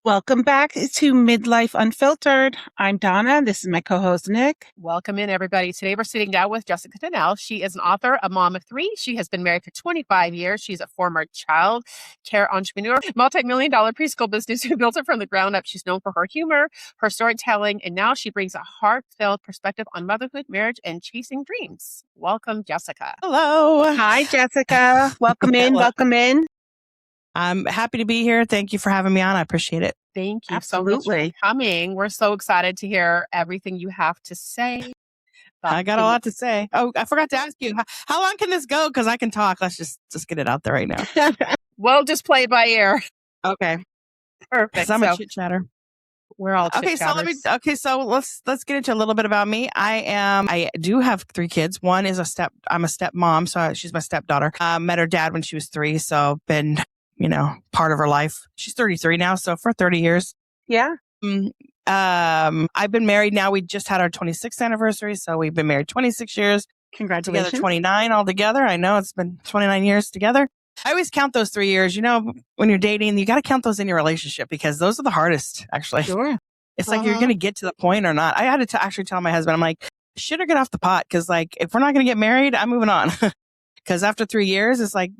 Welcome back to Midlife Unfiltered. I'm Donna. This is my co-host, Nick. Welcome in, everybody. Today we're sitting down with Jessica Danel. She is an author, a mom of three. She has been married for 25 years. She's a former child care entrepreneur, multi-million-dollar preschool business who built it from the ground up. She's known for her humor, her storytelling, and now she brings a heartfelt perspective on motherhood, marriage, and chasing dreams. Welcome, Jessica. Hello. Hi, Jessica. Welcome in. Hello. Welcome in. I'm happy to be here. Thank you for having me on. I appreciate it. Thank you so much for coming. We're so excited to hear everything you have to say. I got a lot to say. Oh, I forgot to ask you, how long can this go? Because I can talk. Let's just get it out there right now. We'll just play it by ear. Okay. Perfect. Because I'm a chit chatter. We're all okay. So let's get into a little bit about me. I do have three kids. One is I'm a stepmom, so she's my stepdaughter. Met her dad when she was 3, so been part of her life. She's 33 now, so for 30 years. Yeah. I've been married now. We just had our 26th anniversary, so we've been married 26 years. Congratulations. Together 29 altogether. I know it's been 29 years together. I always count those 3 years. When you're dating, you got to count those in your relationship because those are the hardest, actually. Sure. It's like you're going to get to the point or not. I had to actually tell my husband, I'm like, shit or get off the pot. Because if we're not going to get married, I'm moving on. Because after 3 years, it's like,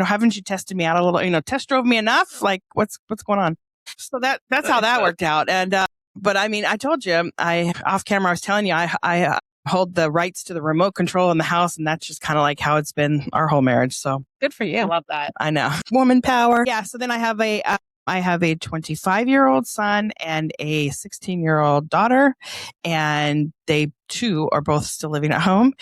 haven't you tested me out a little, test drove me enough? Like what's going on? So that's how that worked out. And, but I mean, I told you, off camera, I was telling you, I hold the rights to the remote control in the house. And that's just kind of like how it's been our whole marriage. So good for you. I love that. I know. Woman power. Yeah. So then I have a 25-year-old son and a 16-year-old daughter, and they too are both still living at home.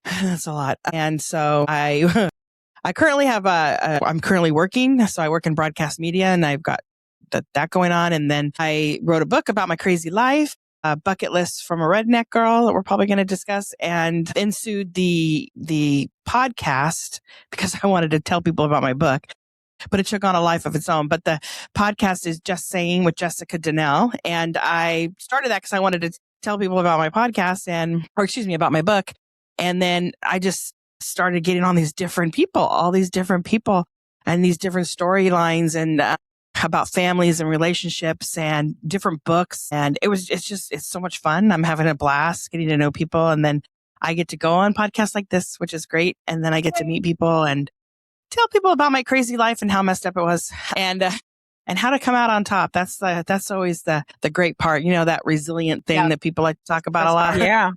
That's a lot. And so I currently have I'm currently working. So I work in broadcast media and I've got that going on. And then I wrote a book about my crazy life, a bucket list from a redneck girl that we're probably going to discuss, and ensued the podcast because I wanted to tell people about my book, but it took on a life of its own. But the podcast is Just Saying with Jessica Danel. And I started that because I wanted to tell people about my podcast about my book. And then I just started getting on all these different people and these different storylines and about families and relationships and different books. And it's so much fun. I'm having a blast getting to know people. And then I get to go on podcasts like this, which is great. And then I get to meet people and tell people about my crazy life and how messed up it was and how to come out on top. That's always the great part, that resilient thing that people like to talk about a lot. Yeah.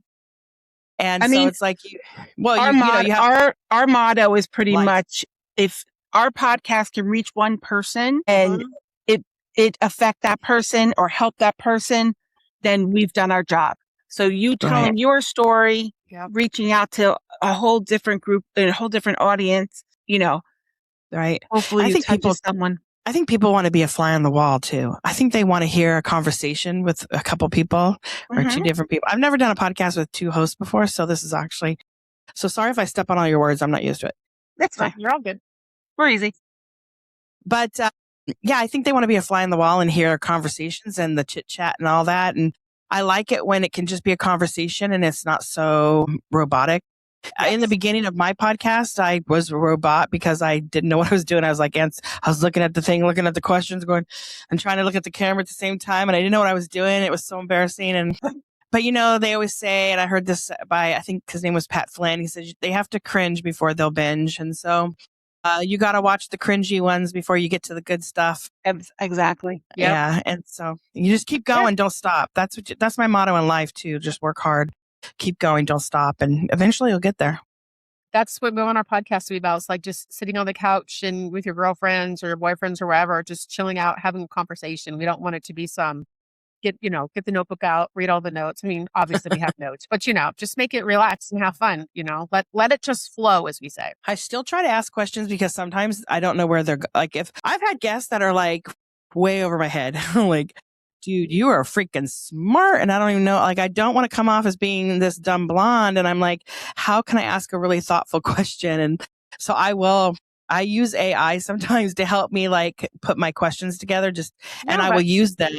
And so it's like, our motto is pretty life. much, if our podcast can reach one person and it affect that person or help that person, then we've done our job. So you telling your story, reaching out to a whole different group and a whole different audience, right. Hopefully you touch someone. I think people want to be a fly on the wall too. I think they want to hear a conversation with a couple people or two different people. I've never done a podcast with 2 hosts before. So this is actually, so sorry if I step on all your words. I'm not used to it. That's fine. You're all good. We're easy. But I think they want to be a fly on the wall and hear conversations and the chit chat and all that. And I like it when it can just be a conversation and it's not so robotic. Yes. In the beginning of my podcast, I was a robot because I didn't know what I was doing. I was like, I was looking at the thing, looking at the questions, going and trying to look at the camera at the same time. And I didn't know what I was doing. It was so embarrassing. But they always say, and I heard this by, I think his name was Pat Flynn. He said they have to cringe before they'll binge. And so you got to watch the cringy ones before you get to the good stuff. Exactly. Yep. Yeah. And so you just keep going. Don't stop. That's my motto in life too. Just work hard. Keep going, don't stop, and eventually you'll get there. That's what we want our podcast to be about. It's like just sitting on the couch and with your girlfriends or your boyfriends or wherever, just chilling out, having a conversation. We don't want it to be get the notebook out, read all the notes. I mean, obviously we have notes, but just make it relax and have fun. Let it just flow, as we say. I still try to ask questions because sometimes I don't know where they're like. If I've had guests that are like way over my head, like, dude, you are freaking smart. And I don't even know, I don't want to come off as being this dumb blonde. And I'm like, how can I ask a really thoughtful question? And so I use AI sometimes to help me put my questions together and I will use them.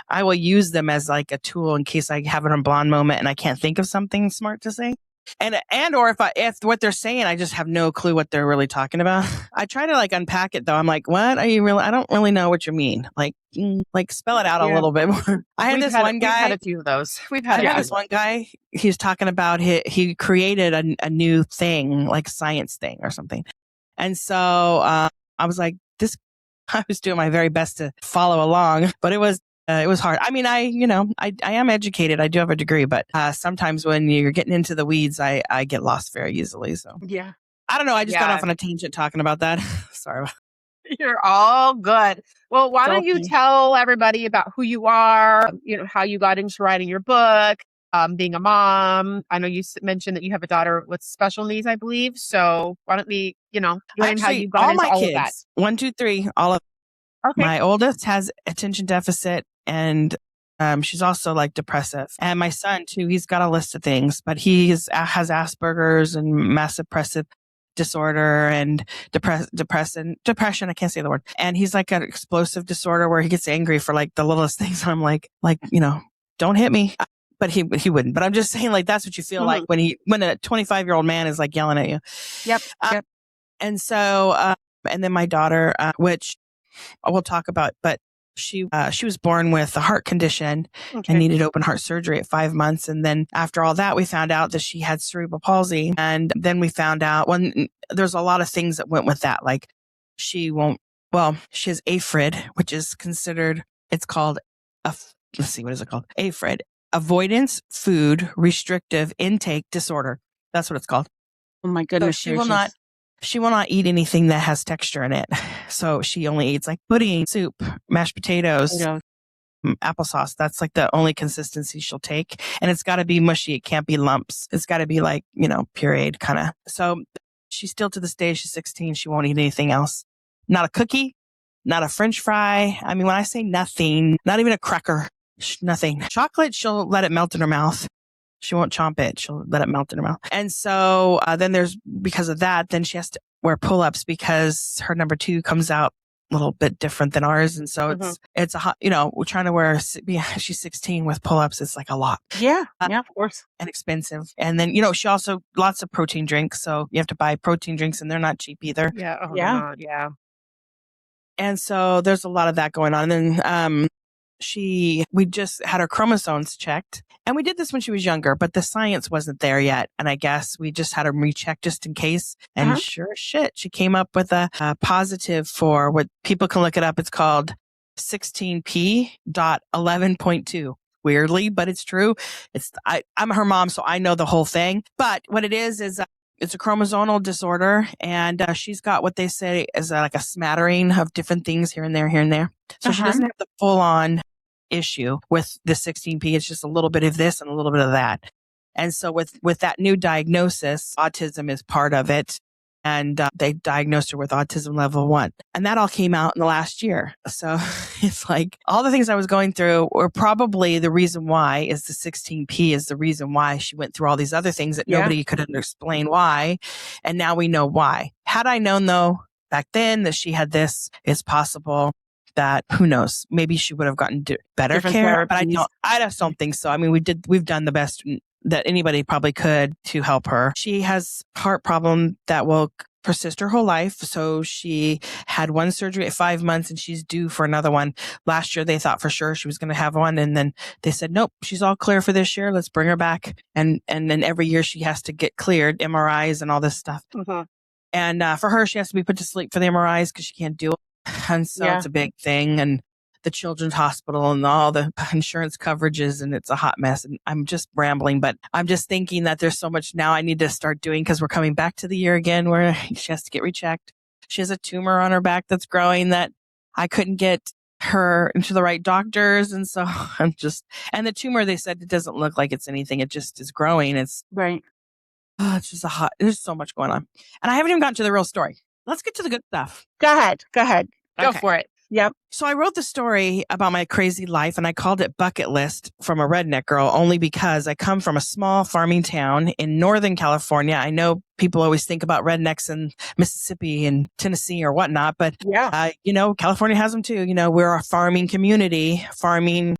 I will use them as a tool in case I have a blonde moment and I can't think of something smart to say. or if what they're saying, I just have no clue what they're really talking about. I try to like unpack it though. I'm like, what are you really? I don't really know what you mean. Like spell it out a little bit more. We've had a few of those. This one guy. He's talking about he created a new thing, like science thing or something. And so I was like, I was doing my very best to follow along, but it was hard. I mean, I am educated. I do have a degree, but sometimes when you're getting into the weeds, I get lost very easily. So yeah, I don't know. I just got off on a tangent talking about that. Sorry. You're all good. Well, why don't you tell everybody about who you are, how you got into writing your book, being a mom. I know you mentioned that you have a daughter with special needs, I believe. So why don't we, learn how you got into all of that? 1, 2, 3, all of them. Okay. My oldest has attention deficit and she's also like depressive. And my son too, he's got a list of things, but he has Asperger's and massive depressive disorder and depression. I can't say the word. And he's like an explosive disorder where he gets angry for like the littlest things. And I'm like, don't hit me. But he wouldn't. But I'm just saying, like, that's what you feel like when a 25-year-old man is like yelling at you. Yep. And so, and then my daughter, which we'll talk about, but she was born with a heart condition and needed open heart surgery at 5 months. And then after all that, we found out that she had cerebral palsy. And then we found out there's a lot of things that went with that. Like she has AFRID, which is considered, it's called let's see, what is it called? AFRID, avoidance food restrictive intake disorder. That's what it's called. Oh my goodness. So she will not eat anything that has texture in it. So she only eats like pudding, soup, mashed potatoes, applesauce. That's like the only consistency she'll take. And it's got to be mushy. It can't be lumps. It's got to be like, pureed kind of. So she's still to this day, she's 16. She won't eat anything else. Not a cookie, not a French fry. I mean, when I say nothing, not even a cracker, nothing. Chocolate, she'll let it melt in her mouth. She won't chomp it. She'll let it melt in her mouth. And so then because of that, then she has to wear pull-ups because her number 2 comes out a little bit different than ours. And so it's a hot, we're trying to wear, she's 16 with pull-ups. It's like a lot. Yeah. Yeah, of course. And expensive. And then, she also, lots of protein drinks. So you have to buy protein drinks and they're not cheap either. Yeah. Oh, yeah. Yeah. And so there's a lot of that going on. And then, we just had her chromosomes checked, and we did this when she was younger, but the science wasn't there yet. And I guess we just had them rechecked just in case. And sure as shit, she came up with a positive for what people can look it up. It's called 16p.11.2. Weirdly, but it's true. I'm her mom, so I know the whole thing. But what it is it's a chromosomal disorder, and she's got what they say is like a smattering of different things here and there, here and there. So she doesn't have the full-on issue with the 16p. It's just a little bit of this and a little bit of that. And so with that new diagnosis, autism is part of it. And they diagnosed her with autism level 1. And that all came out in the last year. So it's like all the things I was going through were probably the reason why is the 16p is the reason why she went through all these other things that nobody could explain why. And now we know why. Had I known though back then that she had this, it's possible that who knows, maybe she would have gotten better Different care, therapies. but I just don't think so. I mean, we've done the best that anybody probably could to help her. She has heart problem that will persist her whole life. So she had one surgery at 5 months and she's due for another one. Last year, they thought for sure she was going to have one. And then they said, nope, she's all clear for this year. Let's bring her back. And then every year she has to get cleared, MRIs and all this stuff. And for her, she has to be put to sleep for the MRIs because she can't do it. And so it's a big thing. And the children's hospital and all the insurance coverages, and it's a hot mess. And I'm just rambling, but I'm just thinking that there's so much now I need to start doing because we're coming back to the year again where she has to get rechecked. She has a tumor on her back that's growing that I couldn't get her into the right doctors. And so and the tumor, they said it doesn't look like it's anything. It just is growing. It's right. It's just there's so much going on. And I haven't even gotten to the real story. Let's get to the good stuff. Go ahead. Go for it. Yep. So I wrote the story about my crazy life and I called it Bucket List from a redneck girl only because I come from a small farming town in Northern California. I know people always think about rednecks in Mississippi and Tennessee or whatnot, but California has them too. We're a farming community, farming,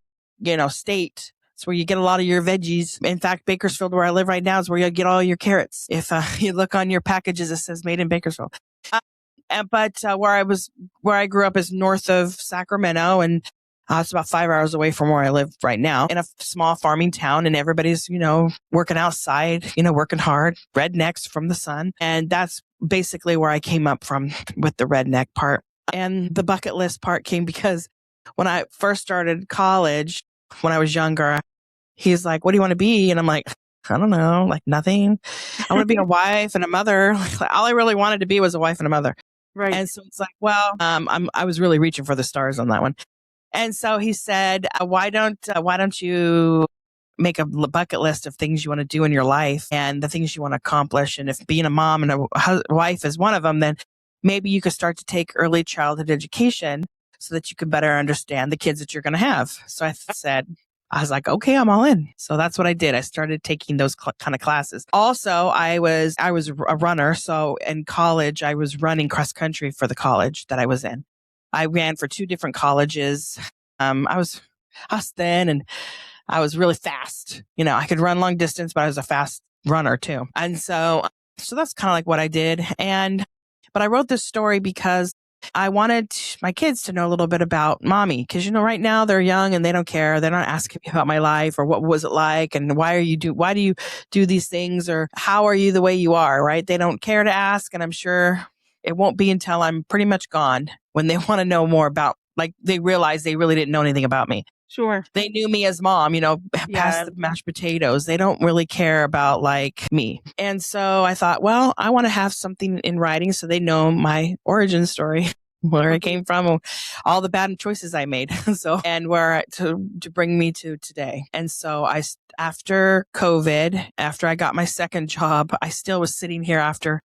state. It's where you get a lot of your veggies. In fact, Bakersfield, where I live right now, is where you get all your carrots. If you look on your packages, it says made in Bakersfield. But where I grew up is north of Sacramento, and it's about 5 hours away from where I live right now, in a small farming town, and everybody's, working outside, working hard, rednecks from the sun. And that's basically where I came up from with the redneck part. And the bucket list part came because when I first started college, when I was younger, he's like, what do you want to be? And I'm like, I don't know, like nothing. I want to be a wife and a mother. All I really wanted to be was a wife and a mother. Right. And so it's like, well, I was really reaching for the stars on that one. And so he said, why don't you make a bucket list of things you want to do in your life and the things you want to accomplish? And if being a mom and a wife is one of them, then maybe you could start to take early childhood education so that you could better understand the kids that you're going to have. So I was like, okay, I'm all in. So that's what I did. I started taking those kind of classes. Also, I was a runner. So in college, I was running cross country for the college that I was in. I ran for 2 different colleges. I was thin and I was really fast. I could run long distance, but I was a fast runner too. And so that's kind of like what I did. But I wrote this story because I wanted my kids to know a little bit about mommy. Because, right now they're young and they don't care. They're not asking me about my life or what was it like and why do you do these things or how are you the way you are, right? They don't care to ask. And I'm sure it won't be until I'm pretty much gone when they want to know more about, like, they realize they really didn't know anything about me. Sure. They knew me as mom, past the mashed potatoes. They don't really care about like me. And so I thought, well, I want to have something in writing so they know my origin story, where I came from, all the bad choices I made. And where to bring me to today. And so after COVID, after I got my second job, I still was sitting here after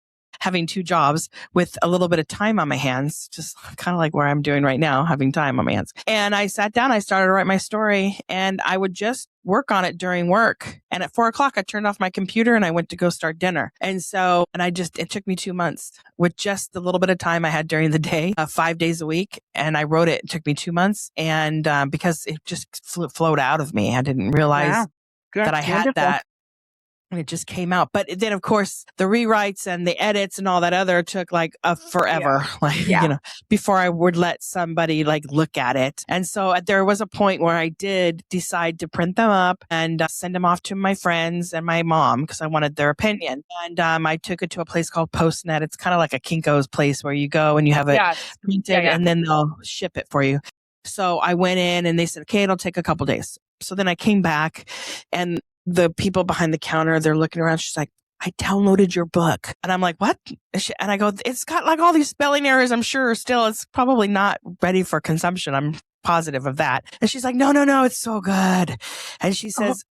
having 2 jobs with a little bit of time on my hands, just kind of like where I'm doing right now, having time on my hands. And I sat down, I started to write my story, and I would just work on it during work. And at 4:00, I turned off my computer and I went to go start dinner. And it took me 2 months with just the little bit of time I had during the day, 5 days a week. And I wrote it. It took me 2 months. And because it just flowed out of me, I didn't realize that I had that. And it just came out. But then, of course, the rewrites and the edits and all that other took like forever, before I would let somebody like look at it. And so there was a point where I did decide to print them up and send them off to my friends and my mom because I wanted their opinion. And I took it to a place called PostNet. It's kind of like a Kinko's place where you go and you have it printed and then they'll ship it for you. So I went in and they said, okay, it'll take a couple days. So then I came back and the people behind the counter, they're looking around. She's like, I downloaded your book. And I'm like, what? And I go, it's got like all these spelling errors. I'm sure still it's probably not ready for consumption. I'm positive of that. And she's like, no, it's so good. And she says,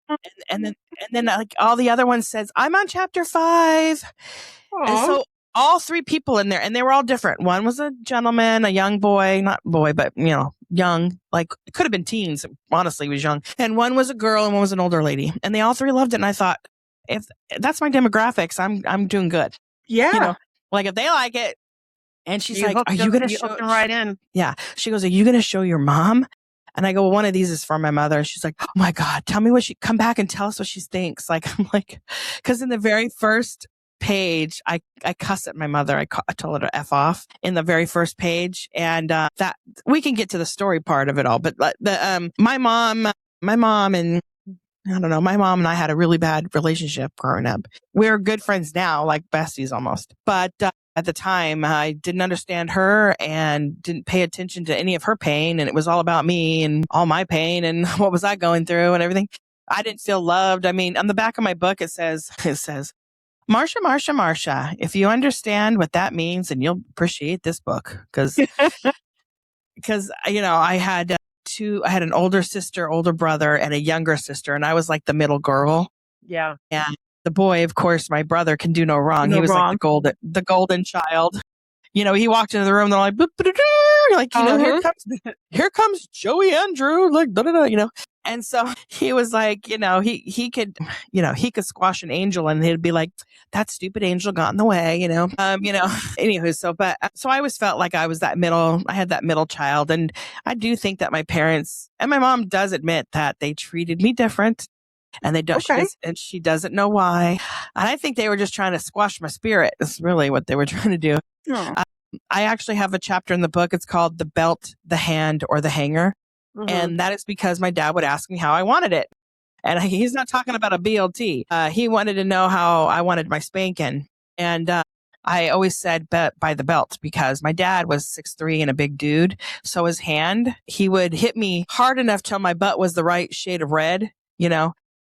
and then like all the other ones says, I'm on chapter 5. Aww. And so all 3 people in there, and they were all different. One was a gentleman, a young boy, not boy, but young, like it could have been teens. Honestly, he was young. And one was a girl and one was an older lady. And they all 3 loved it. And I thought, if that's my demographics, I'm doing good. Yeah. Like if they like it. And she's like, are you going to show them right in? Yeah. She goes, are you going to show your mom? And I go, well, one of these is for my mother. And she's like, oh my God, tell me come back and tell us what she thinks. Like, I'm like, cause in the very first page, I cuss at my mother. I told her to F off in the very first page. And that we can get to the story part of it all. But my mom and I don't know, my mom and I had a really bad relationship growing up. We're good friends now, like besties almost. But at the time, I didn't understand her and didn't pay attention to any of her pain. And it was all about me and all my pain and what was I going through and everything. I didn't feel loved. I mean, on the back of my book, it says, Marsha, if you understand what that means, then you'll appreciate this book. Because, I had I had an older sister, older brother, and a younger sister, and I was like the middle girl. Yeah. And the boy, of course, my brother can do no wrong. He was like the golden child. he walked into the room, they're like, like, here comes Joey Andrew, like, And so he was like, he could squash an angel, and he'd be like, that stupid angel got in the way, anywho. So I always felt like I had that middle child. And I do think that my parents and my mom does admit that they treated me different. And they don't, she doesn't know why. And I think they were just trying to squash my spirit. That's really what they were trying to do. Oh. I actually have a chapter in the book. It's called The Belt, the Hand, or the Hanger. Mm-hmm. And that is because my dad would ask me how I wanted it. And he's not talking about a BLT. He wanted to know how I wanted my spanking. And I always said by the belt, because my dad was 6'3" and a big dude. So his hand, he would hit me hard enough till my butt was the right shade of red,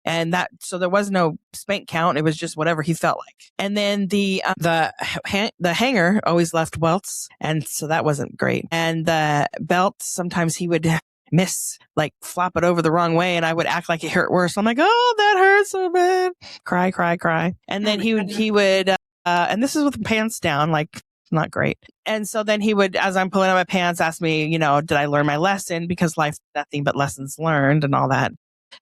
And so there was no spank count. It was just whatever he felt like. And then the hanger always left welts. And so that wasn't great. And the belt, sometimes he would flop it over the wrong way, and I would act like it hurt worse. I'm like, oh, that hurts so bad. Cry. And then he would, and this is with pants down, like, not great. And so then he would, as I'm pulling on my pants, ask me, did I learn my lesson? Because life's nothing but lessons learned and all that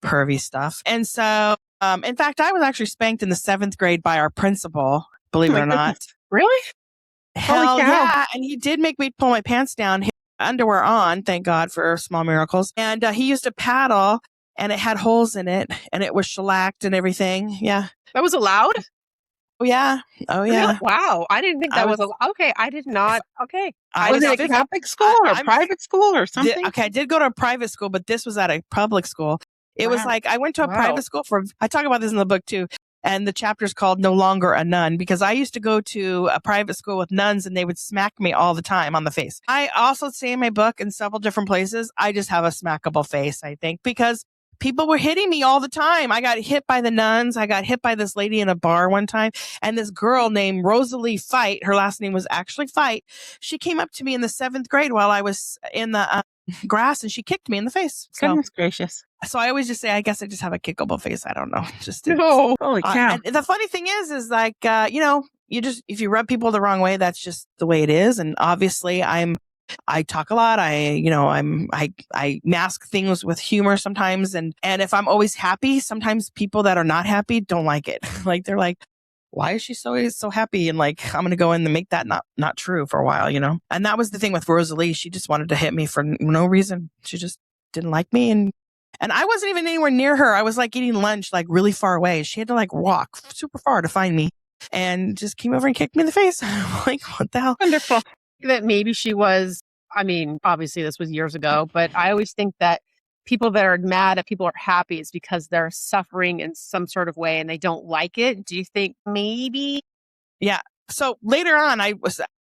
pervy stuff. And so, in fact, I was actually spanked in the 7th grade by our principal, believe it or not. Really? Hell yeah. And he did make me pull my pants down, underwear on, thank God for small miracles. And he used a paddle, and it had holes in it, and it was shellacked and everything. Yeah. That was allowed? Oh, yeah. Really? Wow. I didn't think that was okay. I did not. Okay. Was it a Catholic school or private school or something? I did go to a private school, but this was at a public school. It was like, I went to a private school I talk about this in the book too. And the chapter's called No Longer a Nun, because I used to go to a private school with nuns, and they would smack me all the time on the face. I also say in my book in several different places, I just have a smackable face, I think, because people were hitting me all the time. I got hit by the nuns. I got hit by this lady in a bar one time, and this girl named Rosalie Fight, her last name was actually Fight. She came up to me in the 7th grade while I was in the grass, and she kicked me in the face. Goodness gracious. So I always just say, I guess I just have a kickable face. I don't know. Holy cow. And the funny thing is like, if you rub people the wrong way, that's just the way it is. And obviously I talk a lot. I mask things with humor sometimes. And if I'm always happy, sometimes people that are not happy don't like it. Like, they're like, why is she so happy? And like, I'm going to go in and make that not true for a while, And that was the thing with Rosalie. She just wanted to hit me for no reason. She just didn't like me. And I wasn't even anywhere near her. I was like eating lunch, like really far away. She had to like walk super far to find me, and just came over and kicked me in the face. I'm like, what the hell? Wonderful. That maybe she was, obviously this was years ago, but I always think that people that are mad at people are happy is because they're suffering in some sort of way and they don't like it. Do you think maybe? Yeah. So later on,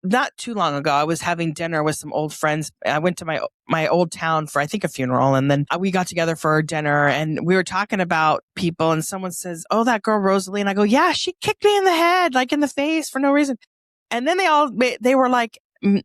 not too long ago, I was having dinner with some old friends. I went to my old town for, I think, a funeral. And then we got together for dinner, and we were talking about people, and someone says, oh, that girl Rosalie. And I go, yeah, she kicked me in the head, like in the face for no reason. And then they were like,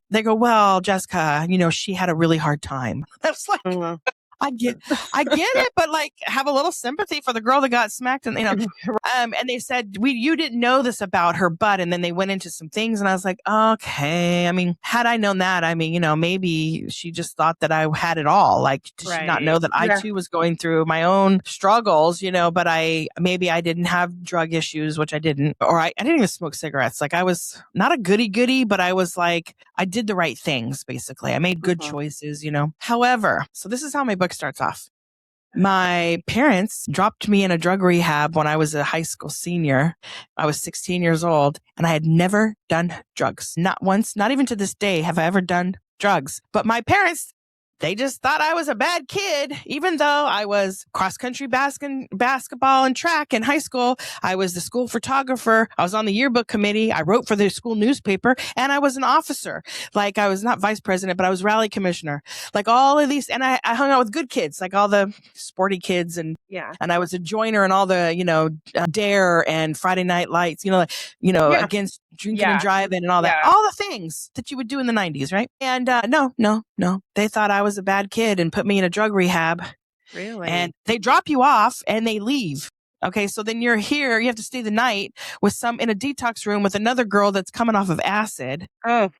they go, well, Jessica, she had a really hard time. I was like, I get it, but like, have a little sympathy for the girl that got smacked, and and they said you didn't know this about her butt, and then they went into some things, and I was like, okay. Had I known that, maybe she just thought that I had it all. Like, did she not know that I too was going through my own struggles, but I didn't have drug issues, which I didn't, or I didn't even smoke cigarettes. Like, I was not a goody, but I was like, I did the right things. Basically, I made good choices, However, so this is how my book starts off. My parents dropped me in a drug rehab when I was a high school senior. I was 16 years old, and I had never done drugs. Not once, not even to this day have I ever done drugs. But my parents, they just thought I was a bad kid, even though I was cross-country basketball and track in high school. I was the school photographer. I was on the yearbook committee. I wrote for the school newspaper, and I was an officer. Like, I was not vice president, but I was rally commissioner. Like, all of these, and I hung out with good kids, like all the sporty kids, and I was a joiner in all the, Dare and Friday Night Lights, against drinking and driving and all that, all the things that you would do in the 90s, right? And no, they thought I was a bad kid and put me in a drug rehab. Really? And they drop you off and they leave. Okay, so then you're here, you have to stay the night in a detox room with another girl that's coming off of acid. Oh.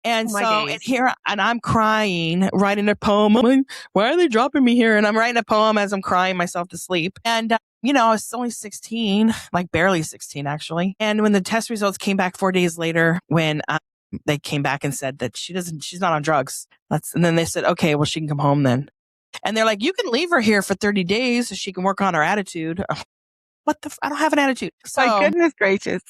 And my so, days. and I'm crying, writing a poem. I'm like, why are they dropping me here? And I'm writing a poem as I'm crying myself to sleep. And, I was only 16, like barely 16, actually. And when the test results came back 4 days later, when they came back and said that she's not on drugs. And then they said, okay, well, she can come home then. And they're like, you can leave her here for 30 days so she can work on her attitude. I don't have an attitude. So, my goodness gracious.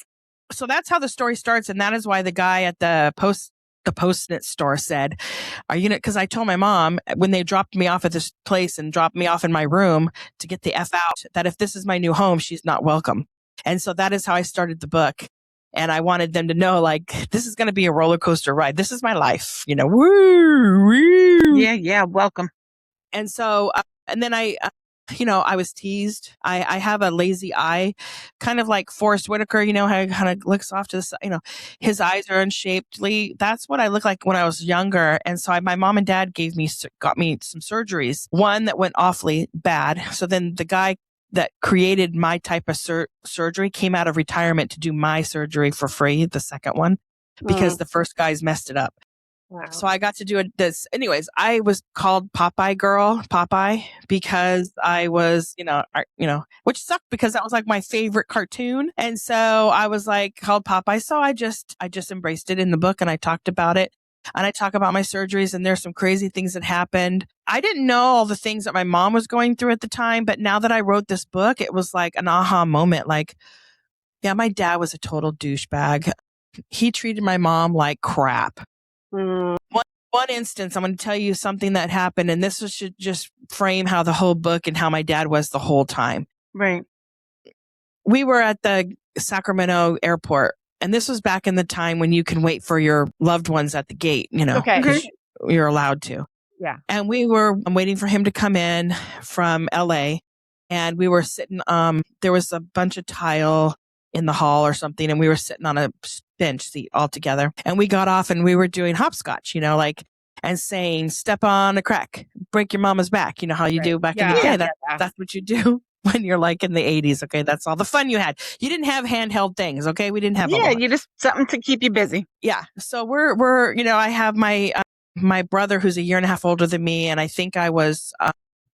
So that's how the story starts. And that is why the guy at the Post-it store said, are you gonna, cause I told my mom when they dropped me off at this place and dropped me off in my room to get the F out, that if this is my new home, she's not welcome. And so that is how I started the book. And I wanted them to know, like, this is going to be a roller coaster ride. This is my life, woo, woo. Yeah. Welcome. And so, and then I was teased. I have a lazy eye, kind of like Forrest Whitaker, how he kind of looks off to the side, his eyes are unshapely. That's what I looked like when I was younger. And so my mom and dad got me some surgeries, one that went awfully bad. So then the guy that created my type of surgery came out of retirement to do my surgery for free, the second one, because the first guys messed it up. Wow. So I got to do this. Anyways, I was called Popeye, because I was, which sucked because that was like my favorite cartoon. And so I was like called Popeye. So I just embraced it in the book and I talked about it. And I talk about my surgeries, and there's some crazy things that happened. I didn't know all the things that my mom was going through at the time, but now that I wrote this book, it was like an aha moment. Like, yeah, my dad was a total douchebag. He treated my mom like crap. One instance, I'm going to tell you something that happened, and this should just frame how the whole book and how my dad was the whole time. Right. We were at the Sacramento airport, and this was back in the time when you can wait for your loved ones at the gate, Okay. because you're allowed to. Yeah. And we were waiting for him to come in from LA, and we were sitting, there was a bunch of tile in the hall or something, and we were sitting on a bench seat all together, and we got off and we were doing hopscotch, and saying, step on a crack, break your mama's back. You know how you do back in the day. That's what you do when you're like in the 80s. Okay. That's all the fun you had. You didn't have handheld things. Okay. We didn't have. You just something to keep you busy. Yeah. So we're, I have my brother who's a year and a half older than me. And I think I was,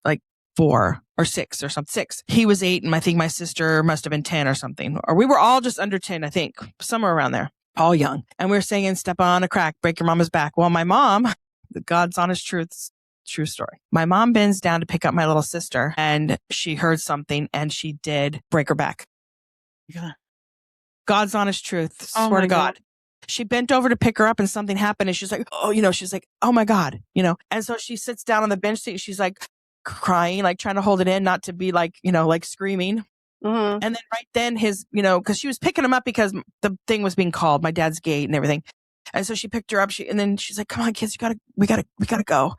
like 4 or 6 or something. 6. He was 8. And I think my sister must have been 10 or something, or we were all just under 10, I think, somewhere around there, all young. And we were saying, step on a crack, break your mama's back. Well, my mom, the God's honest truth, true story. My mom bends down to pick up my little sister, and she heard something, and she did break her back. Yeah. God's honest truth. Swear to God. She bent over to pick her up, and something happened, and she's like, she's like, oh my God, And so she sits down on the bench seat. She's like crying, like trying to hold it in, not to be like, like screaming. Mm-hmm. And then right then his, because she was picking him up because the thing was being called, my dad's gate and everything. And so she picked her up. And then she's like, come on, kids, we gotta go.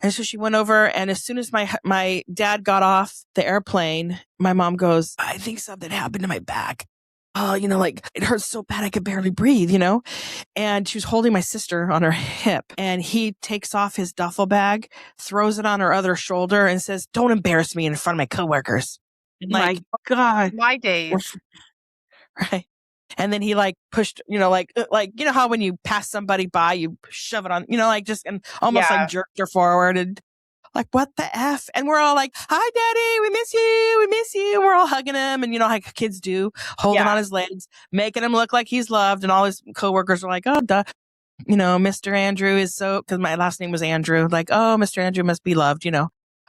And so she went over, and as soon as my dad got off the airplane, my mom goes, I think something happened to my back. Oh, like it hurts so bad I could barely breathe, And she was holding my sister on her hip, and he takes off his duffel bag, throws it on her other shoulder, and says, don't embarrass me in front of my coworkers. And my God. My days. Right. And then he like pushed, like how when you pass somebody by, you shove it on, and almost like jerked her forward, and like, what the F? And we're all like, hi, Daddy, we miss you. We miss you. And we're all hugging him. And like kids do, holding on his legs, making him look like he's loved. And all his coworkers are like, oh, duh. Mr. Andrew is because my last name was Andrew. Like, oh, Mr. Andrew must be loved,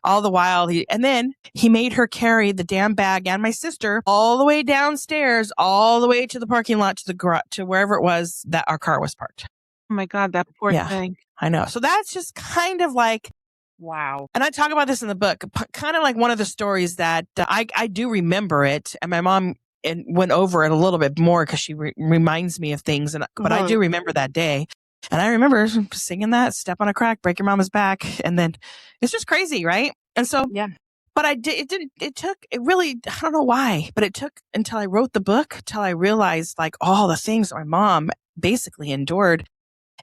All the while, and then he made her carry the damn bag and my sister all the way downstairs, all the way to the parking lot, to the garage, to wherever it was that our car was parked. Oh my God, that poor thing. I know. So that's just kind of like, wow. And I talk about this in the book, kind of like one of the stories that I do remember it, and my mom went over it a little bit more because she reminds me of things, but I do remember that day. And I remember singing that, step on a crack, break your mama's back. And then it's just crazy, right? And so, but I don't know why, but it took until I wrote the book, till I realized like all the things that my mom basically endured.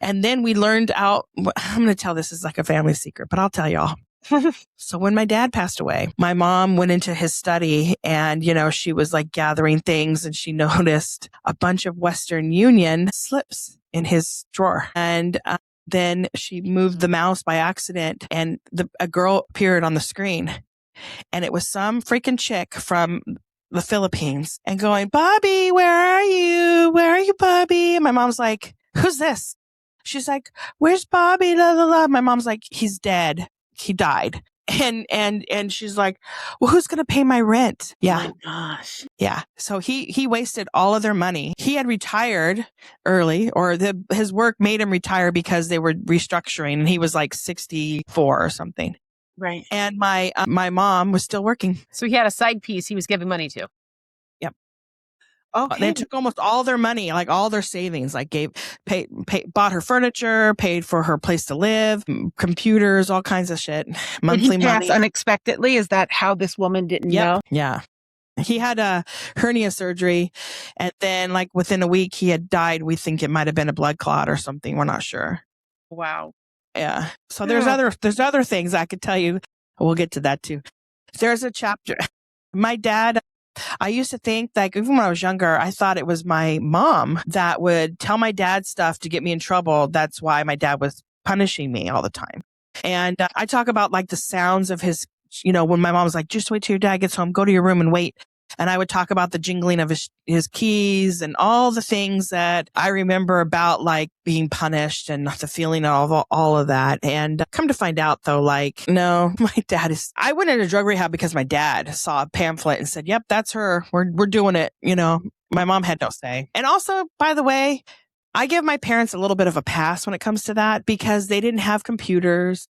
And then we learned out, I'm going to tell this as like a family secret, but I'll tell y'all. So when my dad passed away, my mom went into his study and, she was like gathering things and she noticed a bunch of Western Union slips in his drawer. And then she moved the mouse by accident and a girl appeared on the screen and it was some freaking chick from the Philippines and going, Bobby, where are you? Where are you, Bobby? And my mom's like, who's this? She's like, where's Bobby? La, la, la. My mom's like, he's dead. He died. And she's like, well, who's going to pay my rent? Yeah. Oh my gosh. Yeah. So he wasted all of their money. He had retired early or his work made him retire because they were restructuring and he was like 64 or something. Right. And my mom was still working. So he had a side piece he was giving money to. Yep. Okay. They took almost all their money, like all their savings, like bought her furniture, paid for her place to live, computers, all kinds of shit. Monthly Did he pass money. unexpectedly? Is that how this woman didn't know? Yeah. He had a hernia surgery and then like within a week he had died. We think it might have been a blood clot or something. We're not sure. Wow. Yeah. So there's other things I could tell you. We'll get to that too. There's a chapter. My dad, I used to think like even when I was younger, I thought it was my mom that would tell my dad stuff to get me in trouble. That's why my dad was punishing me all the time. And I talk about like the sounds of his, when my mom was like, just wait till your dad gets home, go to your room and wait. And I would talk about the jingling of his keys and all the things that I remember about like being punished and the feeling of all of that. And come to find out though, like, no, I went into drug rehab because my dad saw a pamphlet and said, yep, that's her. We're doing it. My mom had no say. And also, by the way, I give my parents a little bit of a pass when it comes to that because they didn't have computers,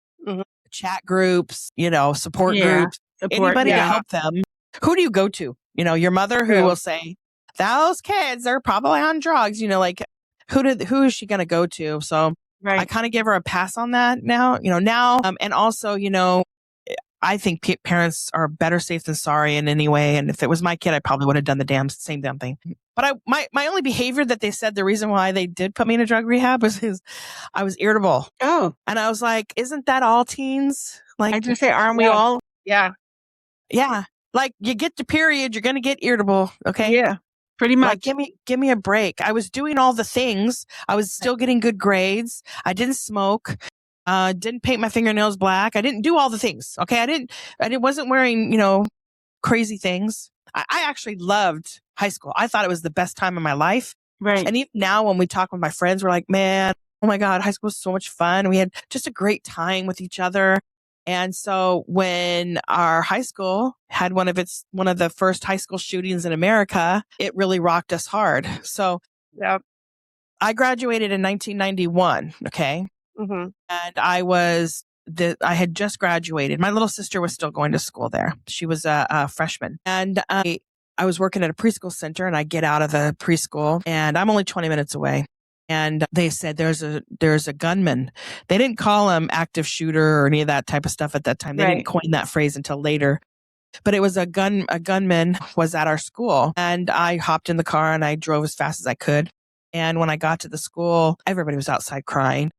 chat groups, support groups, anybody to help them. Who do you go to? Your mother who will say, those kids are probably on drugs, like who is she going to go to? So I kind of give her a pass on that now, and also, I think parents are better safe than sorry in any way. And if it was my kid, I probably would have done the same damn thing. But my only behavior that they said the reason why they did put me in a drug rehab was I was irritable. Oh. And I was like, isn't that all teens? Like I just say, aren't we all? Yeah. Yeah. Like you get the period, you're going to get irritable. Okay. Yeah. Pretty much. Like, give me a break. I was doing all the things. I was still getting good grades. I didn't smoke. Didn't paint my fingernails black. I didn't do all the things. Okay. I wasn't wearing, crazy things. I actually loved high school. I thought it was the best time of my life. Right. And even now when we talk with my friends, we're like, man, oh my God, high school was so much fun. We had just a great time with each other. And so when our high school had one of the first high school shootings in America, it really rocked us hard. So I graduated in 1991. Okay. Mm-hmm. And I had just graduated. My little sister was still going to school there. She was a freshman. And I was working at a preschool center and I get out of the preschool and I'm only 20 minutes away. And they said there's a gunman. They didn't call him active shooter or any of that type of stuff at that time. They didn't coin that phrase until later. But it was a gunman was at our school. And I hopped in the car and I drove as fast as I could. And when I got to the school, everybody was outside crying.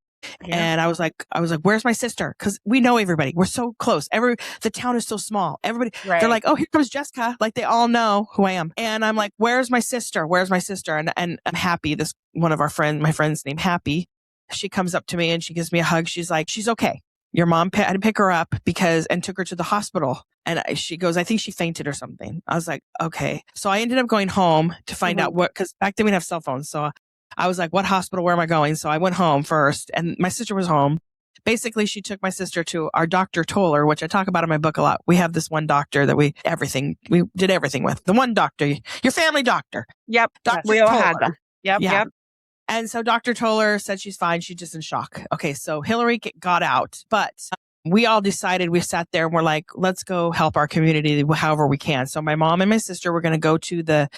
Yeah. And I was like, where's my sister? Because we know everybody. We're so close. The town is so small. Everybody, they're like, oh, here comes Jessica. Like they all know who I am. And I'm like, where's my sister? Where's my sister? And I'm Happy. This one of my friends named Happy. She comes up to me and she gives me a hug. She's like, she's okay. Your mom had to pick her up and took her to the hospital. And she goes, I think she fainted or something. I was like, okay. So I ended up going home to find out because back then we didn't have cell phones. So I was like, what hospital? Where am I going? So I went home first and my sister was home. Basically, she took my sister to our Dr. Toller, which I talk about in my book a lot. We have this one doctor that we did everything with. The one doctor, your family doctor. Yep. Dr. We all Toller. had them. Yep. Yeah. Yep. And so Dr. Toller said she's fine. She's just in shock. Okay. So Hillary got out, but we all decided, we sat there and we're like, let's go help our community however we can. So my mom and my sister were going to go to the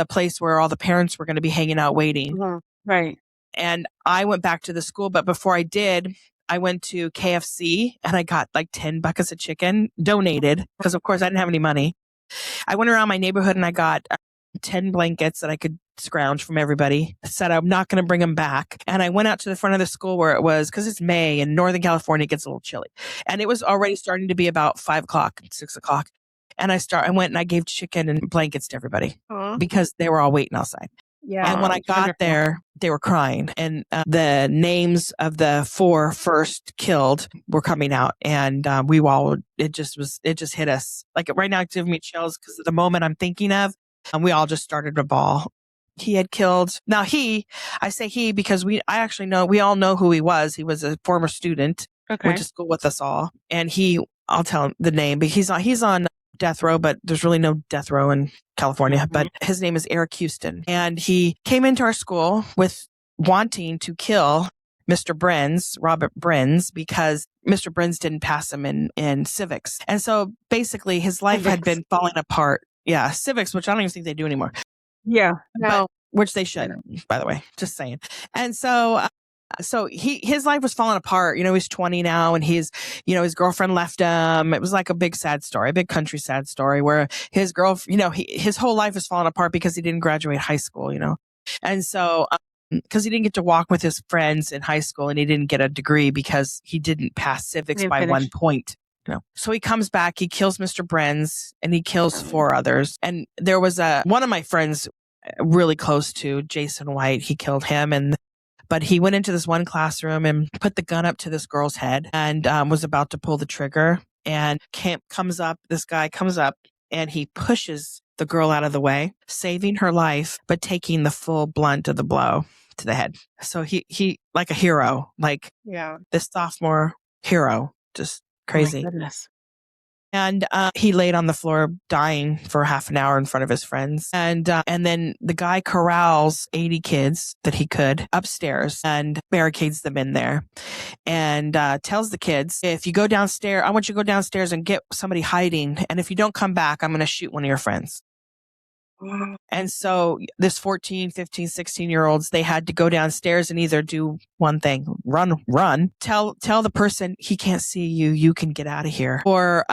place where all the parents were going to be hanging out waiting. Mm-hmm. Right. And I went back to the school, but before I did, I went to KFC and I got like 10 buckets of chicken donated because of course I didn't have any money. I went around my neighborhood and I got 10 blankets that I could scrounge from everybody. I said, I'm not going to bring them back. And I went out to the front of the school where it was, because it's May and Northern California, it gets a little chilly. And it was already starting to be about 5 o'clock, 6 o'clock. And I went and I gave chicken and blankets to everybody because they were all waiting outside. Yeah. And when I got there, they were crying. And the names of the 4 first killed were coming out. And it just hit us. Like right now, it's giving me chills because of the moment I'm thinking of. And we all just started to bawl. He had killed. Now I say he because we all know who he was. He was a former student, went to school with us all. And I'll tell him the name, but he's on death row, but there's really no death row in California. Mm-hmm. But his name is Eric Houston. And he came into our school with wanting to kill Robert Brenz, because Mr. Brenz didn't pass him in civics. And so basically his life had been falling apart. Yeah, civics, which I don't even think they do anymore. Yeah. No. Which they should, by the way, just saying. And so his life was falling apart. He's 20 now, and his girlfriend left him. It was like a big sad story, a big country sad story where his his whole life was falling apart because he didn't graduate high school, And so, because he didn't get to walk with his friends in high school, and he didn't get a degree because he didn't pass civics by 1 point. So he comes back, he kills Mr. Brenz, and he kills 4 others. And there was one of my friends really close to Jason White. He killed him, but he went into this one classroom and put the gun up to this girl's head and was about to pull the trigger. And this guy comes up and he pushes the girl out of the way, saving her life, but taking the full blunt of the blow to the head. So he like a hero, like this sophomore hero, just crazy. Oh my goodness. And he laid on the floor dying for half an hour in front of his friends. And then the guy corrals 80 kids that he could upstairs and barricades them in there and tells the kids, if you go downstairs, I want you to go downstairs and get somebody hiding. And if you don't come back, I'm going to shoot one of your friends. And so this 14, 15, 16-year-olds, they had to go downstairs and either do one thing, run, tell the person he can't see you, you can get out of here, or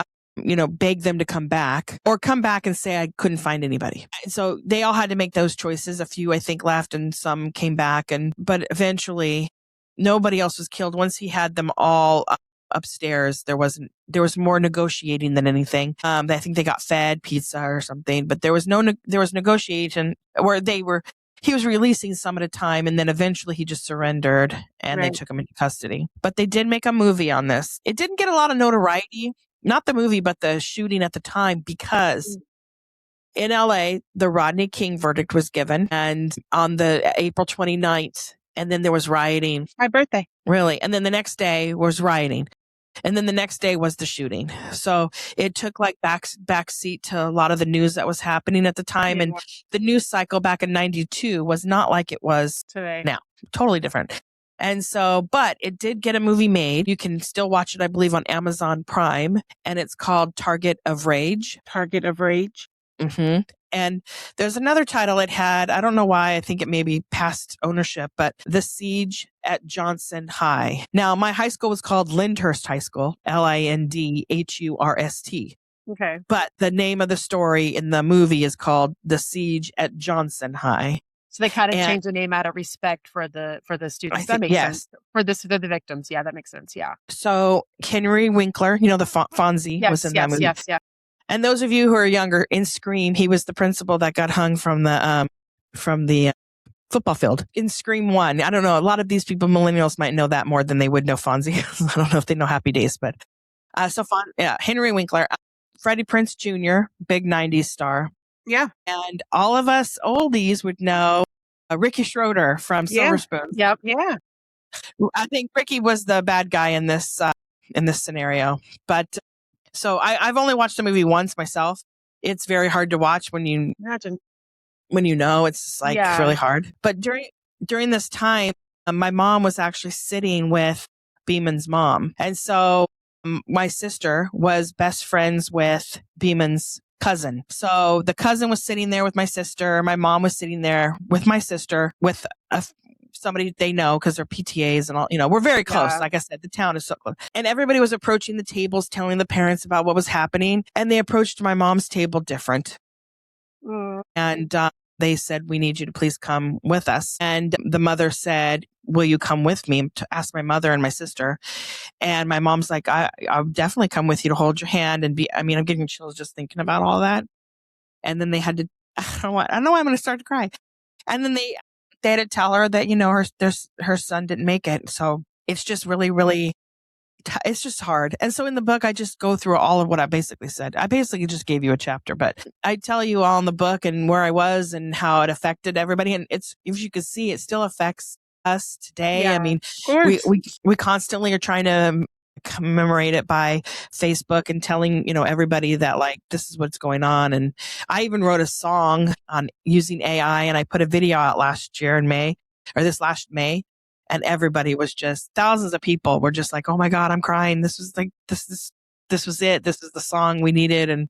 beg them to come back, or come back and say, I couldn't find anybody. And so they all had to make those choices. A few, I think, left and some came back. But eventually nobody else was killed. Once he had them all upstairs, there was more negotiating than anything. I think they got fed pizza or something, but there was negotiation where he was releasing some at a time, and then eventually he just surrendered and they took him into custody. But they did make a movie on this. It didn't get a lot of notoriety. Not the movie, but the shooting at the time, because in LA, the Rodney King verdict was given, and on the April 29th, and then there was rioting. My birthday. Really? And then the next day was rioting. And then the next day was the shooting. So it took like back seat to a lot of the news that was happening at the time. And the news cycle back in 92 was not like it was today. Now. Totally different. And so, but it did get a movie made. You can still watch it, I believe, on Amazon Prime. And it's called Target of Rage. Target of Rage. Mm-hmm. And there's another title it had. I don't know why. I think it may be past ownership, but The Siege at Johnson High. Now, my high school was called Lyndhurst High School, Lyndhurst. Okay. But the name of the story in the movie is called The Siege at Johnson High. So they kind of changed the name out of respect for the students. That makes sense. For the victims. Yeah, that makes sense. Yeah. So Henry Winkler, the Fonzie was in that movie. Yes. And those of you who are younger, in Scream, he was the principal that got hung from the football field in Scream 1. I don't know. A lot of these people, millennials, might know that more than they would know Fonzie. I don't know if they know Happy Days, but Henry Winkler, Freddie Prinze Jr., big 90s star. Yeah. And all of us oldies would know Ricky Schroeder from Silver Spoon. Yep. Yeah. I think Ricky was the bad guy in this scenario. But so I've only watched the movie once myself. It's very hard to watch when you imagine. When it's just like really hard. But during this time, my mom was actually sitting with Beeman's mom. And so my sister was best friends with Beeman's cousin. So the cousin was sitting there with my sister. My mom was sitting there with my sister with somebody they know because they're PTAs and all, we're very close. Yeah. Like I said, the town is so close. And everybody was approaching the tables, telling the parents about what was happening. And they approached my mom's table different. And they said, we need you to please come with us. And the mother said, will you come with me? To ask my mother and my sister. And my mom's like, I'll definitely come with you to hold your hand and I'm getting chills just thinking about all that. And then they had to, I don't know why I'm going to start to cry. And then they had to tell her that, her son didn't make it. So it's just really, really, it's just hard. And so in the book, I just go through all of what I basically said. I basically just gave you a chapter, but I tell you all in the book and where I was and how it affected everybody. And if you could see, it still affects us today. Yeah, I mean, we constantly are trying to commemorate it by Facebook and telling, everybody that like, this is what's going on. And I even wrote a song on using AI, and I put a video out last May. And everybody was just, thousands of people were just like, oh my God, I'm crying. This was it. This is the song we needed. And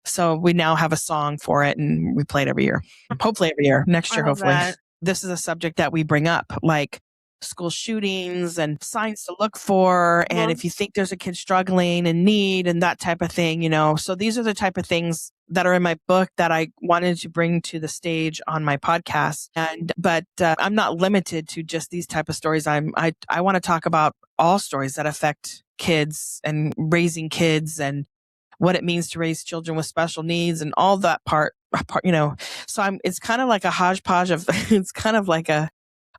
so we now have a song for it, and we play it every year. Hopefully every year. Next year, hopefully. That. This is a subject that we bring up, like school shootings and signs to look for. And if you think there's a kid struggling and need and that type of thing, So these are the type of things that are in my book that I wanted to bring to the stage on my podcast. But I'm not limited to just these type of stories. I want to talk about all stories that affect kids and raising kids and what it means to raise children with special needs and all that part. So it's kind of like a hodgepodge of, it's kind of like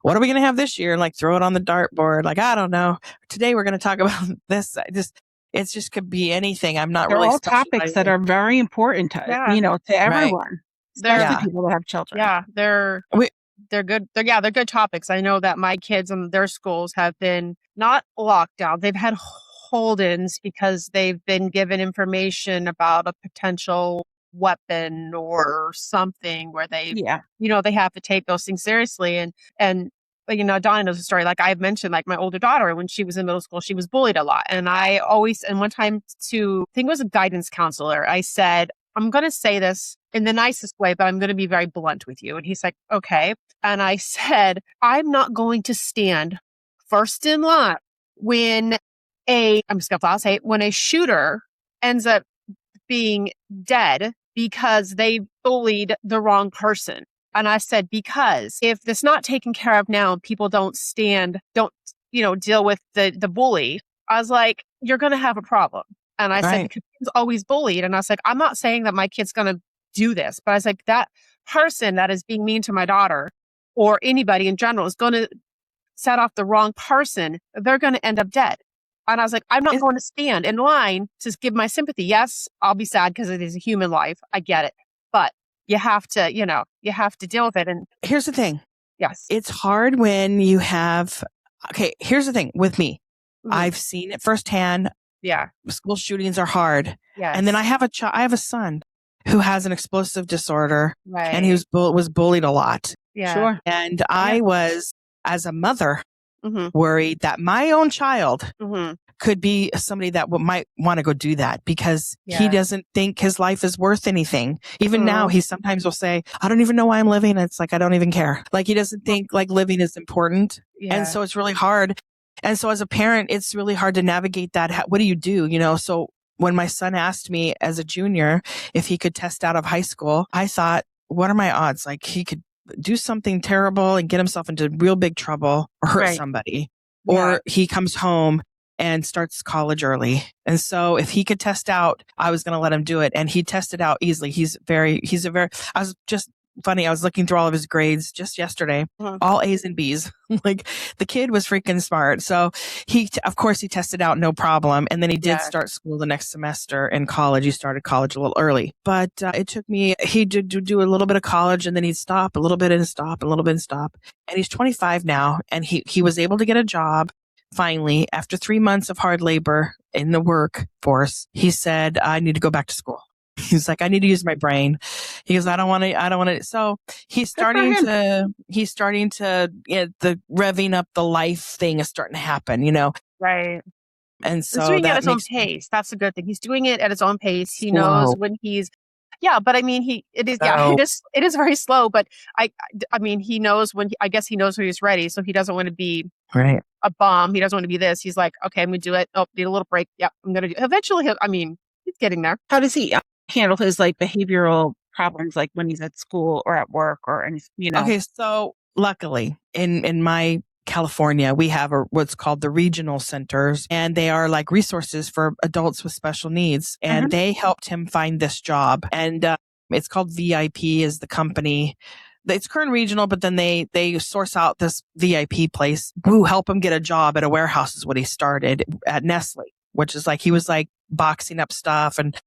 what are we going to have this year? And like throw it on the dartboard. Like, I don't know. Today we're going to talk about this. It just could be anything. I'm not They're really all topics that are very important to everyone, especially people that have children. Yeah, they're good. They're good topics. I know that my kids and their schools have been not locked down. They've had hold-ins because they've been given information about a potential weapon or something where they have to take those things seriously. And Donna knows the story. Like I've mentioned, like my older daughter, when she was in middle school, she was bullied a lot. And one time I think it was a guidance counselor, I said, I'm going to say this in the nicest way, but I'm going to be very blunt with you. And he's like, okay. And I said, I'm not going to stand first in line when when a shooter ends up being dead because they bullied the wrong person. And I said, because if it's not taken care of now, people don't deal with the bully. I was like, you're going to have a problem. And I said, because he's always bullied. And I was like, I'm not saying that my kid's going to do this, but I was like, that person that is being mean to my daughter or anybody in general is going to set off the wrong person. They're going to end up dead. And I was like, I'm not going to stand in line to give my sympathy. Yes, I'll be sad because it is a human life. I get it. But you have to deal with it. And here's the thing. Yes. It's hard when you have, here's the thing with me. Mm-hmm. I've seen it firsthand. Yeah. School shootings are hard. Yes. And then I have a son who has an explosive disorder. Right. And he was bullied a lot. Yeah. Sure. And I was, as a mother, worried that my own child could be somebody that might want to go do that because he doesn't think his life is worth anything. Even now, he sometimes will say, I don't even know why I'm living. It's like, I don't even care. Like he doesn't think like living is important. Yeah. And so it's really hard. And so as a parent, it's really hard to navigate that. What do you do? So when my son asked me as a junior if he could test out of high school, I thought, what are my odds? Like he could do something terrible and get himself into real big trouble or hurt somebody, or he comes home and starts college early. And so if he could test out, I was going to let him do it. And he tested out easily. I was just funny. I was looking through all of his grades just yesterday, all A's and B's. Like the kid was freaking smart. So of course he tested out no problem. And then he did start school the next semester in college. He started college a little early, but it took me, he did do a little bit of college and then he'd stop a little bit and stop, a little bit and stop. And he's 25 now. And he was able to get a job. Finally, after 3 months of hard labor in the workforce, he said, I need to go back to school. He's like, I need to use my brain. He goes, I don't want to. So he's starting to, the revving up the life thing is starting to happen, Right. And so he's doing it at his own pace. That's a good thing. He's doing it at his own pace. He knows when he's, but I mean, it is very slow, but I mean, he knows I guess he knows when he's ready. So he doesn't want to be a bomb. He doesn't want to be this. He's like, okay, I'm going to do it. Oh, need a little break. Yeah, I'm going to do it. Eventually, he's getting there. How does he handle his like behavioral problems like when he's at school or at work or anything, Okay, so luckily in my California, we have what's called the regional centers, and they are like resources for adults with special needs. And they helped him find this job, and it's called VIP is the company. It's current regional, but then they source out this VIP place who help him get a job at a warehouse is what he started at Nestle, which is like he was like boxing up stuff and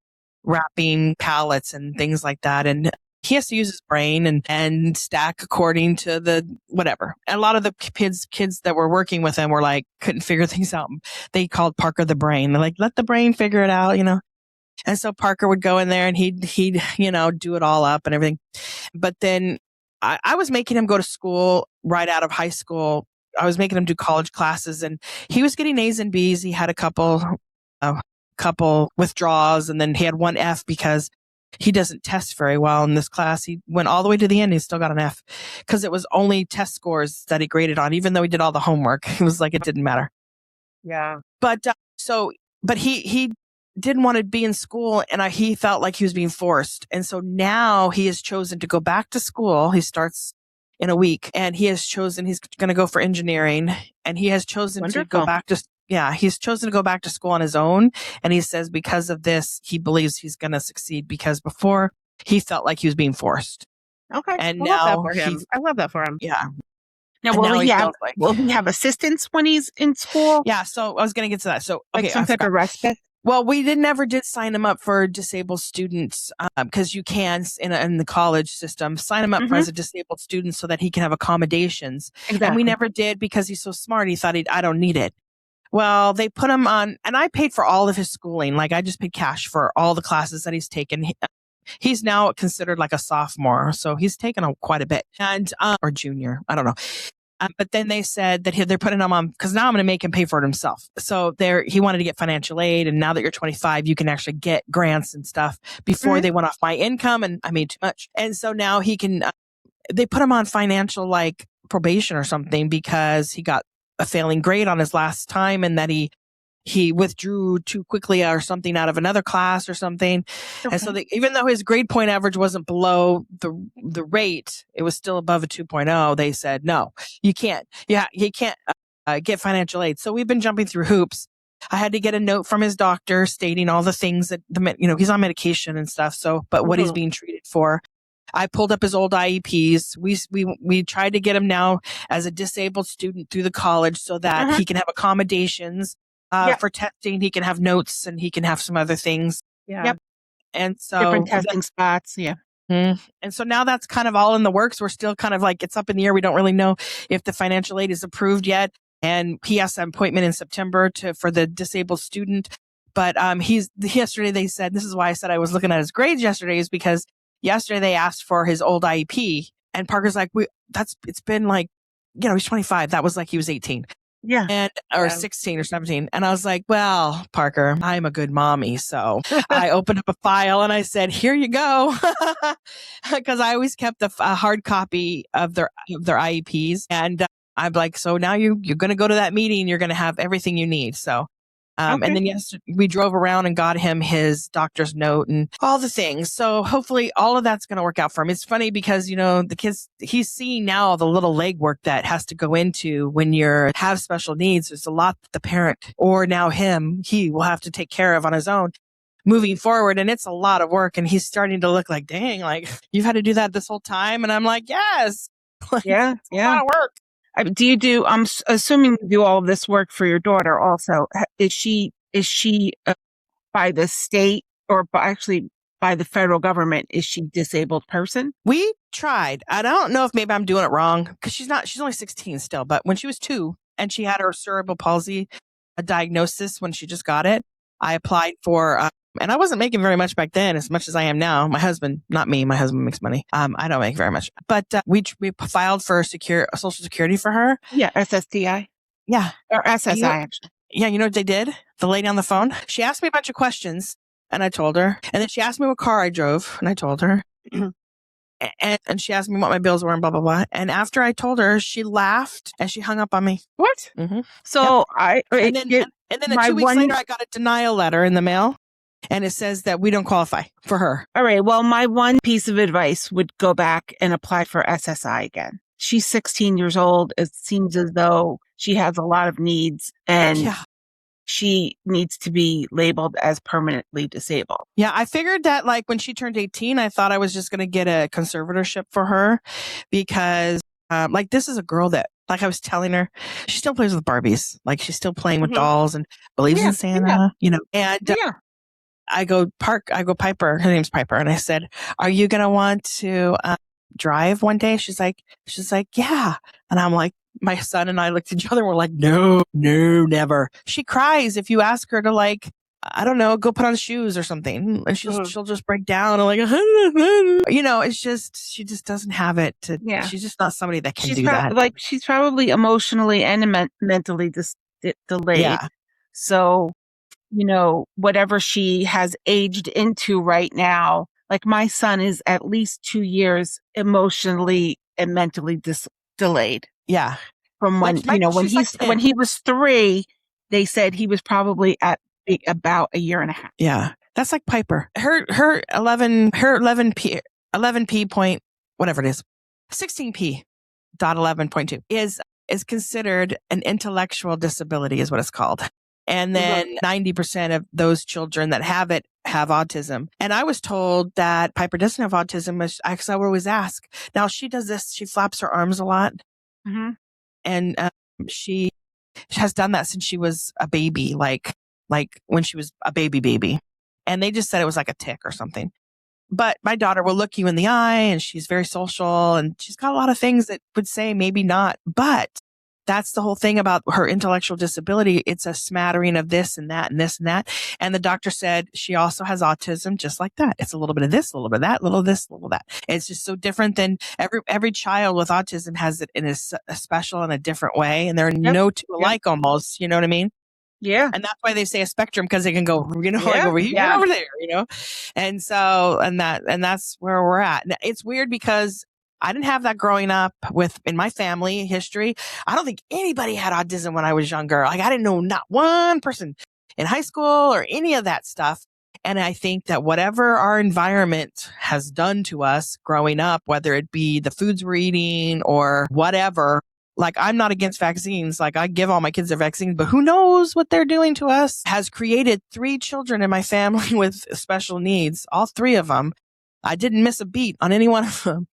wrapping pallets and things like that. And he has to use his brain and stack according to the whatever. And a lot of the kids that were working with him were like, couldn't figure things out. They called Parker the brain. They're like, let the brain figure it out, And so Parker would go in there and he'd, do it all up and everything. But then I was making him go to school right out of high school. I was making him do college classes, and he was getting A's and B's. He had a couple withdrawals, and then he had one F because he doesn't test very well in this class. He went all the way to the end. He still got an F because it was only test scores that he graded on, even though he did all the homework. It was like, it didn't matter. Yeah. But he didn't want to be in school, and he felt like he was being forced. And so now he has chosen to go back to school. He starts in a week, and he has chosen, he's going to go for engineering, and he has chosen to go back to he's chosen to go back to school on his own. And he says because of this, he believes he's going to succeed, because before he felt like he was being forced. Okay. And I now love that for him. I love that for him. Yeah. Now, will he have assistance when he's in school? Yeah. So I was going to get to that. So, okay, like some type of respite? Well, we never did sign them up for disabled students, because you can in the college system sign him up as a disabled student so that he can have accommodations. Exactly. And we never did because he's so smart. He thought I don't need it. Well, they put him on, and I paid for all of his schooling. Like I just paid cash for all the classes that he's taken. He's now considered like a sophomore, so he's taken quite a bit, and or junior, I don't know. But then they said that they're putting him on, because now I'm going to make him pay for it himself. So he wanted to get financial aid. And now that you're 25, you can actually get grants and stuff. Before they went off my income and I made too much. And so now he can, they put him on financial like probation or something because he got a failing grade on his last time, and that he withdrew too quickly or something out of another class or something. Okay. And so even though his grade point average wasn't below the rate, it was still above a 2.0. They said, no, you can't. Yeah, he can't get financial aid. So we've been jumping through hoops. I had to get a note from his doctor stating all the things that he's on medication and stuff. So, but what he's being treated for. I pulled up his old IEPs. We tried to get him now as a disabled student through the college so that he can have accommodations. For testing, he can have notes and he can have some other things. Yeah. Yep. And so different testing spots. Yeah. And so now that's kind of all in the works. We're still kind of like, it's up in the air. We don't really know if the financial aid is approved yet. And he has an appointment in September for the disabled student. But yesterday they said, this is why I said I was looking at his grades yesterday, is because yesterday they asked for his old IEP, and Parker's like, it's been like, he's 25. That was like he was 18. Yeah. Or 16 or 17. And I was like, well, Parker, I'm a good mommy. So I opened up a file and I said, here you go. Because I always kept a hard copy of their IEPs. And I'm like, so now you're going to go to that meeting. You're going to have everything you need. So, and then yesterday we drove around and got him his doctor's note and all the things. So hopefully all of that's going to work out for him. It's funny because, the kids, he's seeing now the little legwork that has to go into when you have special needs. There's a lot that the parent, or now he will have to take care of on his own moving forward. And it's a lot of work. And he's starting to look like, dang, like you've had to do that this whole time. And I'm like, yes. Yeah. It's a lot of work. I'm assuming you do all of this work for your daughter also. Is she by the state or by the federal government, is she a disabled person? We tried. I don't know if maybe I'm doing it wrong because she's only 16 still, but when she was 2 and she had her cerebral palsy, a diagnosis when she just got it, I applied for, and I wasn't making very much back then as much as I am now. My husband, not me, my husband makes money. I don't make very much, but we filed for Social Security for her. Yeah. SSDI. Yeah. Or SSI actually. Yeah. You know what they did? The lady on the phone, she asked me a bunch of questions and I told her, and then she asked me what car I drove and I told her. And she asked me what my bills were and blah, blah, blah. And after I told her, she laughed and she hung up on me. What? So and then 2 weeks later, I got a denial letter in the mail. And it says that we don't qualify for her. All right. Well, my one piece of advice would go back and apply for SSI again. She's 16 years old. It seems as though she has a lot of needs and she needs to be labeled as permanently disabled. Yeah, I figured that like when she turned 18, I thought I was just going to get a conservatorship for her because like this is a girl that, like I was telling her, she still plays with Barbies. Like she's still playing with dolls and believes in Santa, you know, and I go Piper, her name's Piper. And I said, are you going to want to drive one day? She's like, yeah. And I'm like, my son and I looked at each other and we're like, no, never. She cries if you ask her to like, I don't know, go put on shoes or something. And she'll just break down and like, you know, it's just, she just doesn't have it to, she's just not somebody that can do that. Like she's probably emotionally and mentally delayed. Yeah. So, you know, whatever she has aged into right now, like my son is at least 2 years emotionally and mentally delayed. Yeah. From when, you know, when he was 3, they said he was probably at about a year and a half. Yeah. That's like Piper. Her 11p point, whatever it is, 16p dot 11.2 is considered an intellectual disability is what it's called. And then 90% of those children that have it have autism. And I was told that Piper doesn't have autism because I would always ask. Now she does this. She flaps her arms a lot. Mm-hmm. And she has done that since she was a baby, like when she was a baby. And they just said it was like a tick or something. But my daughter will look you in the eye and she's very social and she's got a lot of things that would say maybe not. But that's the whole thing about her intellectual disability. It's a smattering of this and that and this and that. And the doctor said she also has autism just like that. It's a little bit of this, a little bit of that, a little of this, a little of that. It's just so different than every child with autism has it in a special in a different way. And they're no two alike almost. You know what I mean? Yeah. And that's why they say a spectrum because they can go, you know, like over here and over there, you know? And so, and that's where we're at. Now, it's weird because I didn't have that growing up in my family history. I don't think anybody had autism when I was younger. Like I didn't know not one person in high school or any of that stuff. And I think that whatever our environment has done to us growing up, whether it be the foods we're eating or whatever, like I'm not against vaccines. Like I give all my kids their vaccines, but who knows what they're doing to us has created 3 children in my family with special needs. All 3 of them. I didn't miss a beat on any one of them.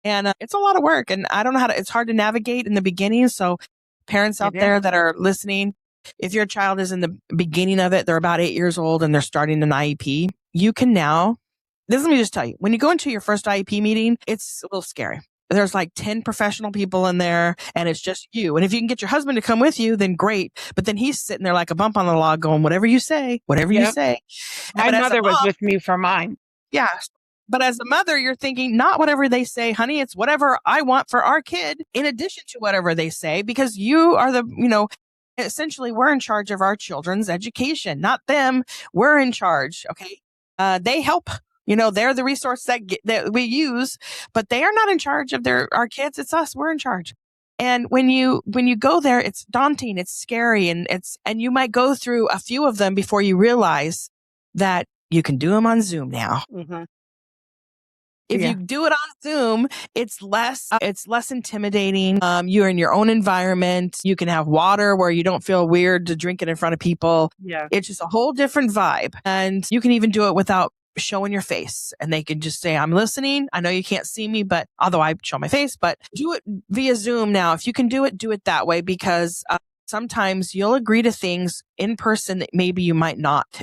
And it's a lot of work and I don't know it's hard to navigate in the beginning. So parents out there that are listening, if your child is in the beginning of it, they're about 8 years old and they're starting an IEP, you can now, let me just tell you, when you go into your first IEP meeting, it's a little scary. There's like 10 professional people in there and it's just you. And if you can get your husband to come with you, then great. But then he's sitting there like a bump on the log going, whatever you say. My mother was with me for mine. Yeah. But as a mother, you're thinking not whatever they say, honey, it's whatever I want for our kid in addition to whatever they say, because you are essentially we're in charge of our children's education, not them. We're in charge. Okay. They help, they're the resource that we use, but they are not in charge of our kids. It's us. We're in charge. And when you go there, it's daunting, it's scary, and you might go through a few of them before you realize that you can do them on Zoom now. Mm-hmm. If you do it on Zoom, it's less intimidating. You're in your own environment. You can have water where you don't feel weird to drink it in front of people. Yeah. It's just a whole different vibe. And you can even do it without showing your face. And they can just say, I'm listening. I know you can't see me, but although I show my face, but do it via Zoom now. If you can do it that way, because sometimes you'll agree to things in person that maybe you might not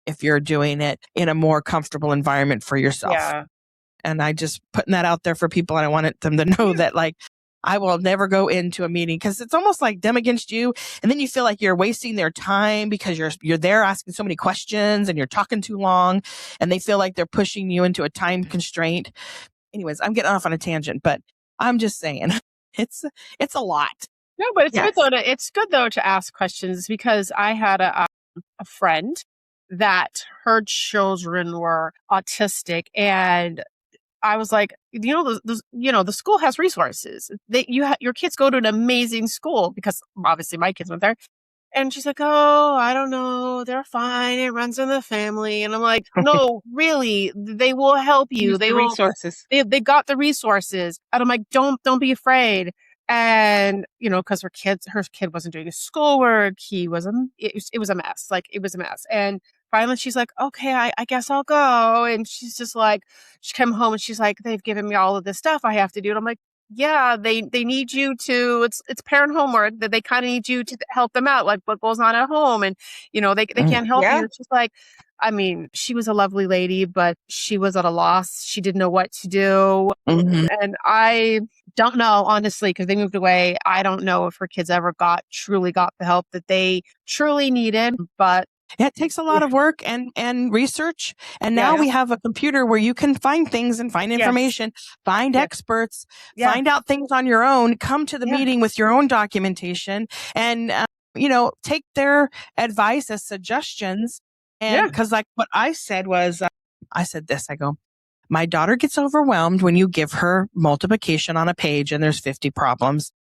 if you're doing it in a more comfortable environment for yourself. Yeah. And I just putting that out there for people. And I wanted them to know that I will never go into a meeting because it's almost like them against you. And then you feel like you're wasting their time because you're there asking so many questions and you're talking too long and they feel like they're pushing you into a time constraint. Anyways, I'm getting off on a tangent, but I'm just saying it's a lot. No, but it's good though. It's good though to ask questions because I had a friend that her children were autistic and I was like, the school has resources. Your kids go to an amazing school because obviously my kids went there. And she's like, oh, I don't know. They're fine. It runs in the family. And I'm like, no, really, they will help you. Use the resources. They got the resources. And I'm like, don't be afraid. And, cause her kid wasn't doing his schoolwork. It was a mess. Like, it was a mess. And finally she's like, okay, I guess I'll go. And she's just like, she came home and she's like, they've given me all of this stuff I have to do. And I'm like, yeah, they need you to, it's parent homework that they kind of need you to help them out, like what goes on at home. And, they can't help you. It's just like, I mean, she was a lovely lady, but she was at a loss. She didn't know what to do. Mm-hmm. And I don't know, honestly, because they moved away. I don't know if her kids ever truly got the help that they truly needed, but it takes a lot of work and research. And now we have a computer where you can find things and find information, find experts, find out things on your own, come to the meeting with your own documentation and, take their advice as suggestions. And because like what I said was, I said this, I go, my daughter gets overwhelmed when you give her multiplication on a page and there's 50 problems.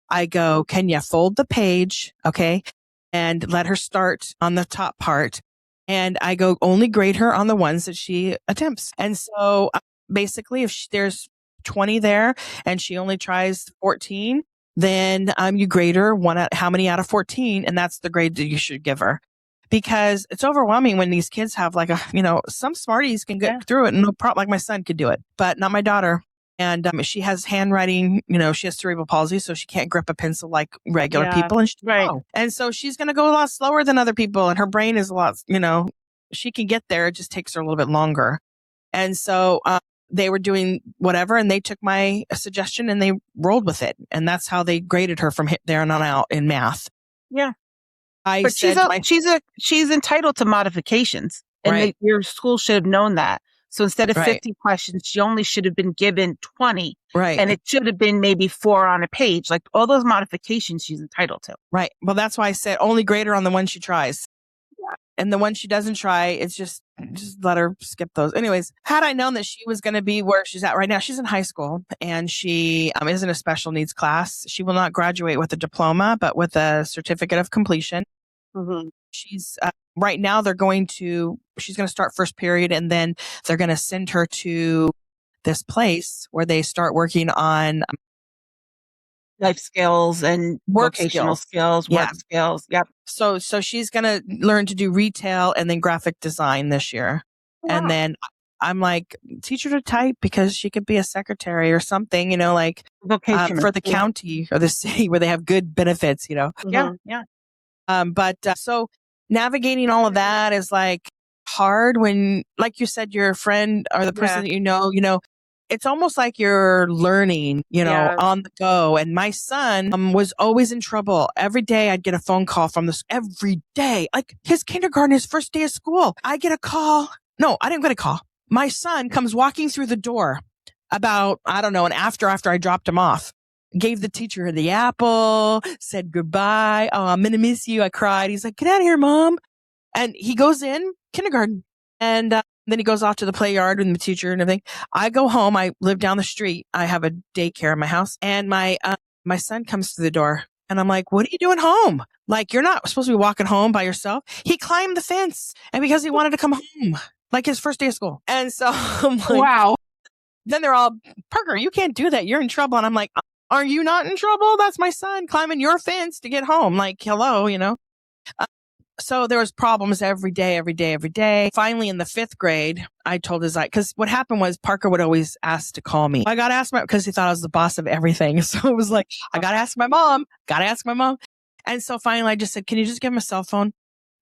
I go, can you fold the page? Okay. And let her start on the top part. And I go, only grade her on the ones that she attempts. And so basically, if there's 20 there and she only tries 14, then you grade her how many out of 14. And that's the grade that you should give her. Because it's overwhelming when these kids have like some smarties can get through it and no problem. Like my son could do it, but not my daughter. And she has handwriting, she has cerebral palsy, so she can't grip a pencil like regular people. And and so she's going to go a lot slower than other people. And her brain is a lot, she can get there. It just takes her a little bit longer. And so they were doing whatever, and they took my suggestion and they rolled with it. And that's how they graded her from there on out in math. Yeah. But she's entitled to modifications, and your school should have known that. So instead of 50 questions, she only should have been given 20. Right. And it should have been maybe 4 on a page. Like all those modifications she's entitled to. Right. Well, that's why I said only grade her on the one she tries. Yeah. And the one she doesn't try, it's just let her skip those. Anyways, had I known that she was going to be where she's at right now, she's in high school and she is in a special needs class. She will not graduate with a diploma, but with a certificate of completion. Mm-hmm. She's right now she's going to start first period and then they're going to send her to this place where they start working on life skills and vocational skills, work skills. Yep. So she's going to learn to do retail and then graphic design this year. Wow. And then I'm like, teach her to type because she could be a secretary or something, like for the county or the city where they have good benefits, Mm-hmm. Yeah. Yeah. So navigating all of that is like hard when, like you said, your friend or the person that you know, it's almost like you're learning, on the go. And my son was always in trouble. Every day I'd get a phone call from this every day, like his kindergarten, his first day of school. I get a call. No, I didn't get a call. My son comes walking through the door about, I don't know, an after I dropped him off. Gave the teacher the apple, said goodbye. Oh, I'm going to miss you. I cried. He's like, get out of here, Mom. And he goes in kindergarten and then he goes off to the play yard with the teacher and everything. I go home. I live down the street. I have a daycare in my house and my son comes through the door and I'm like, what are you doing home? Like, you're not supposed to be walking home by yourself. He climbed the fence and because he wanted to come home, like his first day of school. And so I'm like, wow. Then they're all, Parker, you can't do that. You're in trouble. And I'm like, are you not in trouble? That's my son climbing your fence to get home. Like, hello, So there was problems every day. Finally, in the 5th grade, I told because what happened was Parker would always ask to call me. I got to ask because he thought I was the boss of everything. So it was like, I got to ask my mom. And so finally I just said, can you just give him a cell phone?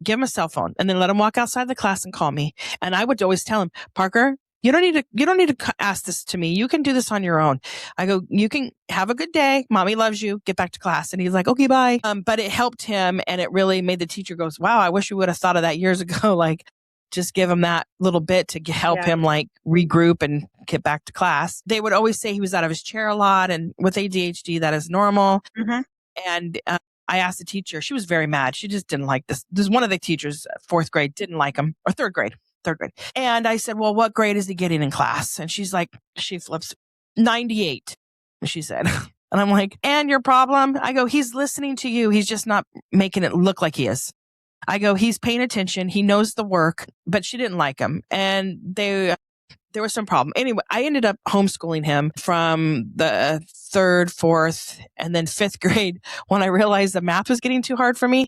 Give him a cell phone and then let him walk outside the class and call me. And I would always tell him, Parker, you don't need to ask this to me. You can do this on your own. I go, you can have a good day. Mommy loves you. Get back to class. And he's like, okay, bye. But it helped him. And it really made the teacher goes, wow, I wish we would have thought of that years ago. Like just give him that little bit to help him like regroup and get back to class. They would always say he was out of his chair a lot. And with ADHD, that is normal. Mm-hmm. And, I asked the teacher, she was very mad. She just didn't like this. There's one of the teachers, 4th grade, didn't like him, or 3rd grade. And I said, well, what grade is he getting in class? And she's like, she flips 98. She said, And I'm like, and your problem? I go, he's listening to you. He's just not making it look like he is. I go, he's paying attention. He knows the work, but she didn't like him. And there was some problem. Anyway, I ended up homeschooling him from the 3rd, 4th, and then 5th grade. When I realized the math was getting too hard for me,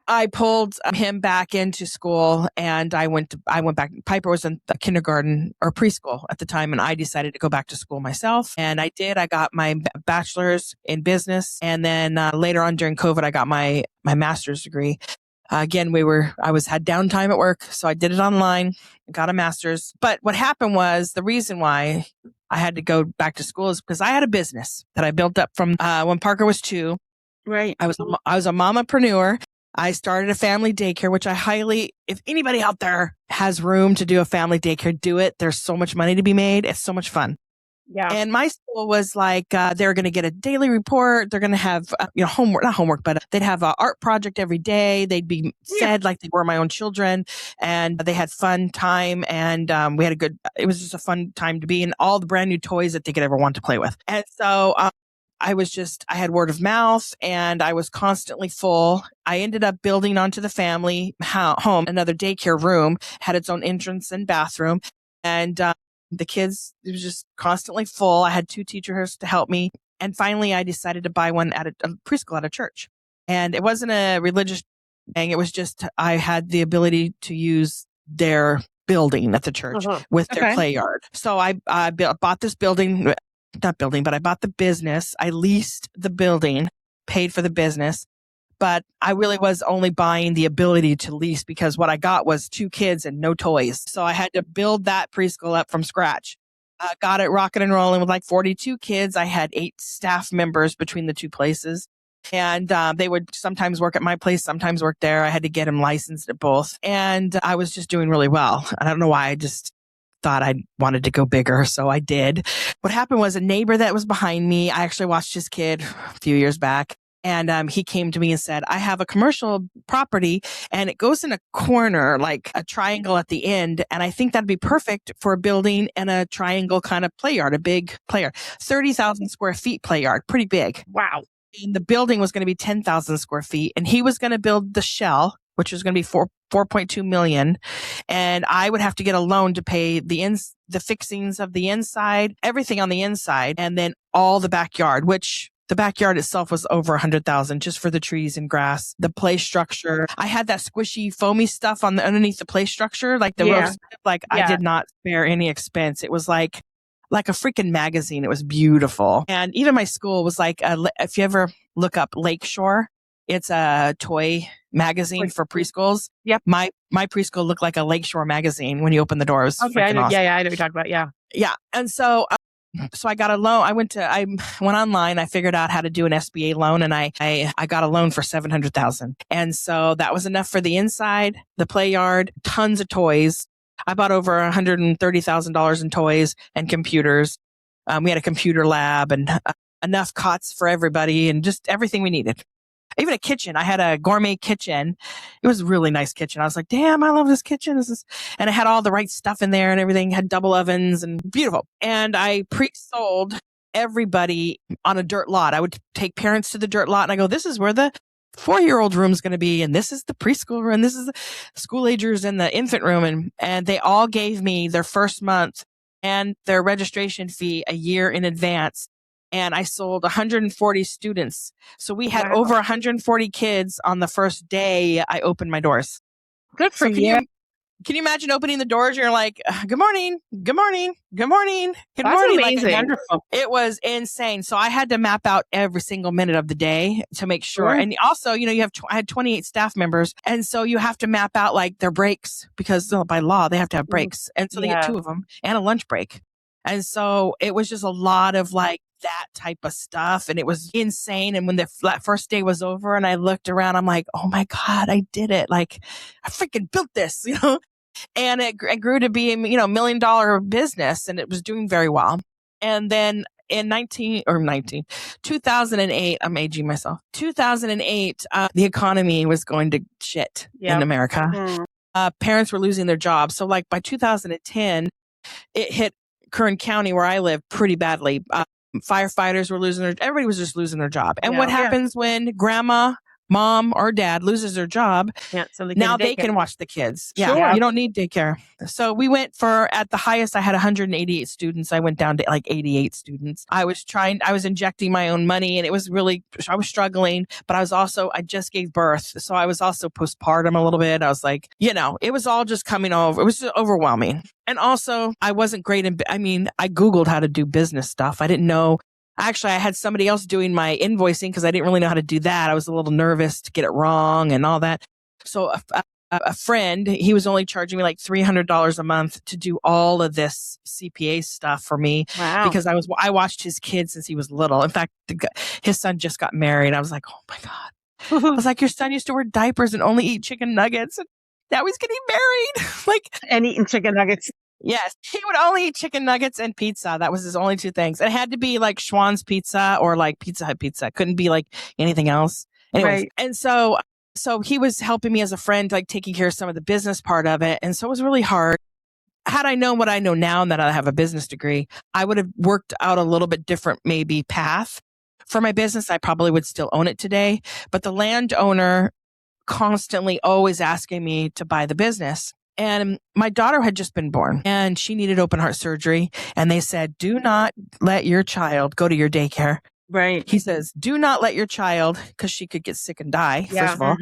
I pulled him back into school, and I went back. Piper was in the kindergarten or preschool at the time, and I decided to go back to school myself. And I did. I got my bachelor's in business, and then later on during COVID, I got my master's degree. Again, I had downtime at work, so I did it online, got a master's. But what happened was, the reason why I had to go back to school is because I had a business that I built up from when Parker was 2. Right. I was a mamapreneur. I started a family daycare, which if anybody out there has room to do a family daycare, do it. There's so much money to be made. It's so much fun. Yeah. And my school was like, they're going to get a daily report. They're going to have, homework, not homework, but they'd have an art project every day. They'd be fed like they were my own children, and they had fun time. And, it was just a fun time to be in, all the brand new toys that they could ever want to play with. And so, I had word of mouth, and I was constantly full. I ended up building onto the family home another daycare room, had its own entrance and bathroom. And, the kids, it was just constantly full. I had 2 teachers to help me. And finally, I decided to buy one at a preschool at a church. And it wasn't a religious thing. It was just, I had the ability to use their building at the church with their play yard. So I bought this building, not building, but I bought the business. I leased the building, paid for the business. But I really was only buying the ability to lease, because what I got was 2 kids and no toys. So I had to build that preschool up from scratch. Got it rocking and rolling with like 42 kids. I had 8 staff members between the 2 places. And they would sometimes work at my place, sometimes work there. I had to get them licensed at both. And I was just doing really well. I don't know why. I just thought I wanted to go bigger. So I did. What happened was, a neighbor that was behind me, I actually watched his kid a few years back. And he came to me and said, I have a commercial property, and it goes in a corner, like a triangle at the end. And I think that'd be perfect for a building and a triangle kind of play yard, a big play yard, 30,000 square feet play yard, pretty big. Wow. And the building was going to be 10,000 square feet. And he was going to build the shell, which was going to be 4.2 million. And I would have to get a loan to pay the fixings of the inside, everything on the inside, and then all the backyard, which the backyard itself was over 100,000 just for the trees and grass, the play structure. I had that squishy, foamy stuff underneath the play structure, like the ropes. I did not spare any expense. It was like a freaking magazine. It was beautiful. And even my school was like, if you ever look up Lakeshore, it's a toy magazine for preschools. Yep. My preschool looked like a Lakeshore magazine when you open the doors. Okay. I know. Awesome. Yeah. I know what you're talking about. Yeah. Yeah. And so I got a loan. I went online. I figured out how to do an SBA loan, and I got a loan for $700,000. And so that was enough for the inside, the play yard, tons of toys. I bought over $130,000 in toys and computers. We had a computer lab and enough cots for everybody, and just everything we needed. Even a kitchen. I had a gourmet kitchen. It was a really nice kitchen. I was like, damn, I love this kitchen. And it had all the right stuff in there and everything. Had double ovens and beautiful. And I pre-sold everybody on a dirt lot. I would take parents to the dirt lot, and I go, this is where the 4-year-old room is going to be. And this is the preschool room. This is the school agers and the infant room. And they all gave me their first month and their registration fee a year in advance. And I sold 140 students. So we had over 140 kids on the first day I opened my doors. Good for you. Can you imagine opening the doors? You're like, good morning, good morning, good morning, good That's morning. Amazing. Wonderful. It was insane. So I had to map out every single minute of the day to make sure. Sure. And also, I had 28 staff members. And so you have to map out like their breaks, because by law, they have to have breaks. And so they get 2 of them and a lunch break. And so it was just a lot of like that type of stuff. And it was insane. And when the first day was over and I looked around, I'm like, oh my God, I did it. Like I freaking built this, and it grew to be a, $1 million business, and it was doing very well. And then in 2008, I'm aging myself, 2008, the economy was going to shit in America. Mm-hmm. Parents were losing their jobs. So like by 2010, it hit Kern County where I live pretty badly. Firefighters were everybody was just losing their job. And Yeah. what happens when grandma, mom, or dad loses their job? Yeah, so Now they can watch the kids. Sure. Yeah, you don't need daycare. So we went at the highest, I had 188 students. I went down to like 88 students. I was injecting my own money, and I was struggling, but I just gave birth. So I was also postpartum a little bit. I was like, it was all just coming over. It was just overwhelming. And also I wasn't great I Googled how to do business stuff. I didn't know. Actually, I had somebody else doing my invoicing because I didn't really know how to do that. I was a little nervous to get it wrong and all that. So a friend, he was only charging me like $300 a month to do all of this CPA stuff for me. Wow. Because I watched his kids since he was little. In fact, his son just got married. I was like, oh my God. I was like, your son used to wear diapers and only eat chicken nuggets. And now he's getting married. And eating chicken nuggets. Yes, he would only eat chicken nuggets and pizza. That was his only two things. It had to be like Schwann's pizza or like Pizza Hut pizza. Couldn't be like anything else. Anyways, Right. And so he was helping me as a friend, like taking care of some of the business part of it. And so it was really hard. Had I known what I know now and that I have a business degree, I would have worked out a little bit different maybe path for my business. I probably would still own it today. But the landowner constantly always asking me to buy the business. And my daughter had just been born and she needed open heart surgery. And they said, do not let your child go to your daycare. Right. He says, do not let your child, because she could get sick and die, first of all.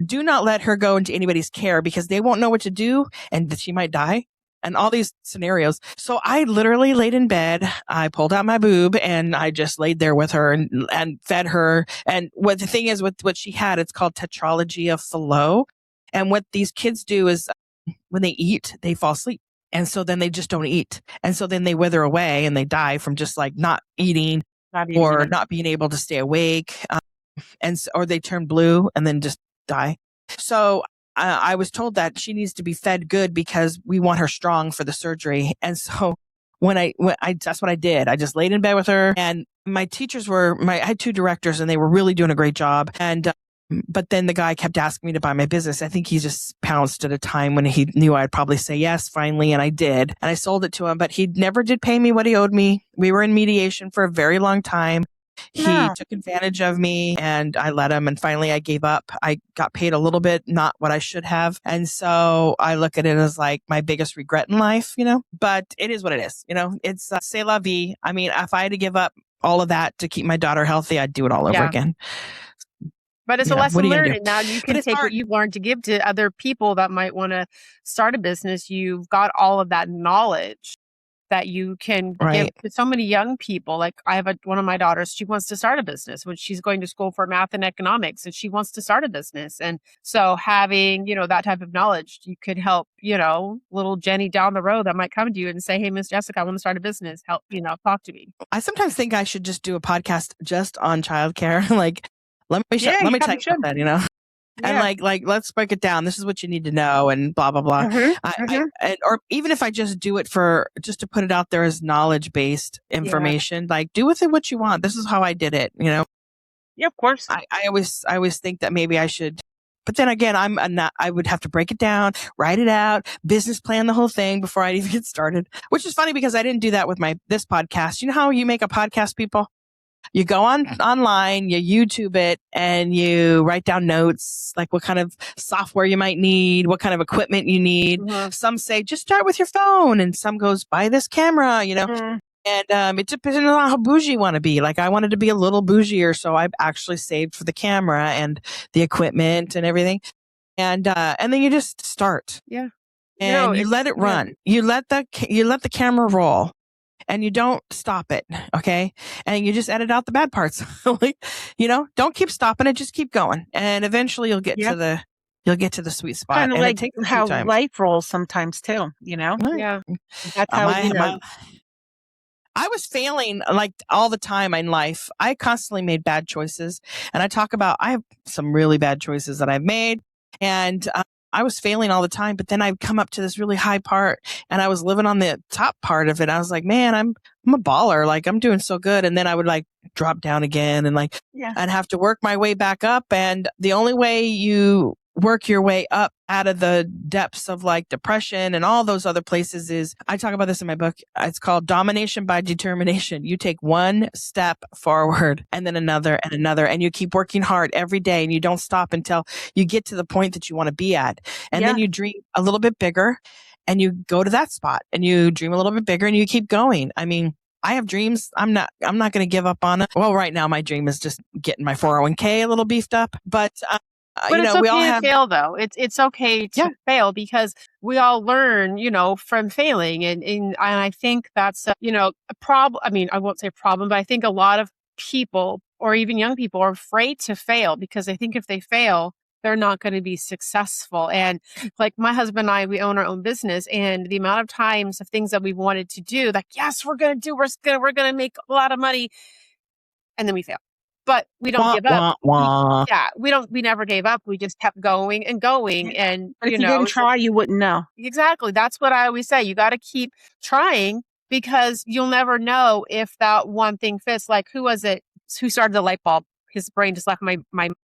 Do not let her go into anybody's care because they won't know what to do and that she might die. And all these scenarios. So I literally laid in bed. I pulled out my boob and I just laid there with her and fed her. And what the thing is with what she had, it's called tetralogy of Fallot. And what these kids do is when they eat, they fall asleep. And so then they just don't eat. And so then they wither away and they die from just like not eating or not being able to stay awake. Or they turn blue and then just die. So I was told that she needs to be fed good because we want her strong for the surgery. And so that's what I did. I just laid in bed with her, and my teachers I had two directors and they were really doing a great job. But then the guy kept asking me to buy my business. I think he just pounced at a time when he knew I'd probably say yes finally. And I did. And I sold it to him, but he never did pay me what he owed me. We were in mediation for a very long time. He took advantage of me and I let him. And finally I gave up. I got paid a little bit, not what I should have. And so I look at it as like my biggest regret in life, but it is what it is. It's c'est la vie. I mean, if I had to give up all of that to keep my daughter healthy, I'd do it all over again. But it's a lesson learned. And now you can take what you've learned to give to other people that might want to start a business. You've got all of that knowledge that you can give to so many young people. Like I have one of my daughters, she wants to start a business when she's going to school for math and economics, and she wants to start a business. And so having, that type of knowledge, you could help, little Jenny down the road that might come to you and say, hey, Miss Jessica, I want to start a business. Help, talk to me. I sometimes think I should just do a podcast just on childcare. Like, let me tell you that, And like, let's break it down. This is what you need to know and blah, blah, blah. Or even if I just do it just to put it out there as knowledge-based information, like do with it what you want. This is how I did it, Yeah, of course. I always think that maybe I should, but then again, I would have to break it down, write it out, business plan the whole thing before I'd even get started, which is funny because I didn't do that with this podcast. You know how you make a podcast, people? You go online, you YouTube it, and you write down notes, like what kind of software you might need, what kind of equipment you need. Some say, just start with your phone. And some goes, buy this camera, And it depends on how bougie you want to be. Like I wanted to be a little bougier, so I actually saved for the camera and the equipment and everything. And then you just start. Yeah. And you let it run. You let the camera roll. And you don't stop it, okay? And you just edit out the bad parts. Don't keep stopping it, just keep going. And eventually you'll get to the sweet spot. Kind of and like how life rolls sometimes too, Right. Yeah. That's how I was failing like all the time in life. I constantly made bad choices. And I have some really bad choices that I've made. And I was failing all the time, but then I'd come up to this really high part and I was living on the top part of it. I was like, man, I'm a baller. Like I'm doing so good. And then I would like drop down again and I'd have to work my way back up. And the only way you work your way up out of the depths of like depression and all those other places is, I talk about this in my book. It's called Domination by Determination. You take one step forward and then another and another, and you keep working hard every day, and you don't stop until you get to the point that you want to be at. And then you dream a little bit bigger and you go to that spot, and you dream a little bit bigger and you keep going. I mean, I have dreams. I'm not going to give up on it. Well, right now my dream is just getting my 401k a little beefed up, but it's okay we all to fail though. It's okay to fail, because we all learn, from failing. And I think that's, a problem. I mean, I won't say problem, but I think a lot of people, or even young people, are afraid to fail because they think if they fail, they're not going to be successful. And like my husband and I, we own our own business, and the amount of times of things that we've wanted to do, like, yes, we're going to make a lot of money. And then we fail, but we don't give up. We never gave up. We just kept going and going. And but if you didn't try, you wouldn't know. Exactly. That's what I always say. You got to keep trying, because you'll never know if that one thing fits. Like, who was it who started the light bulb? His brain just left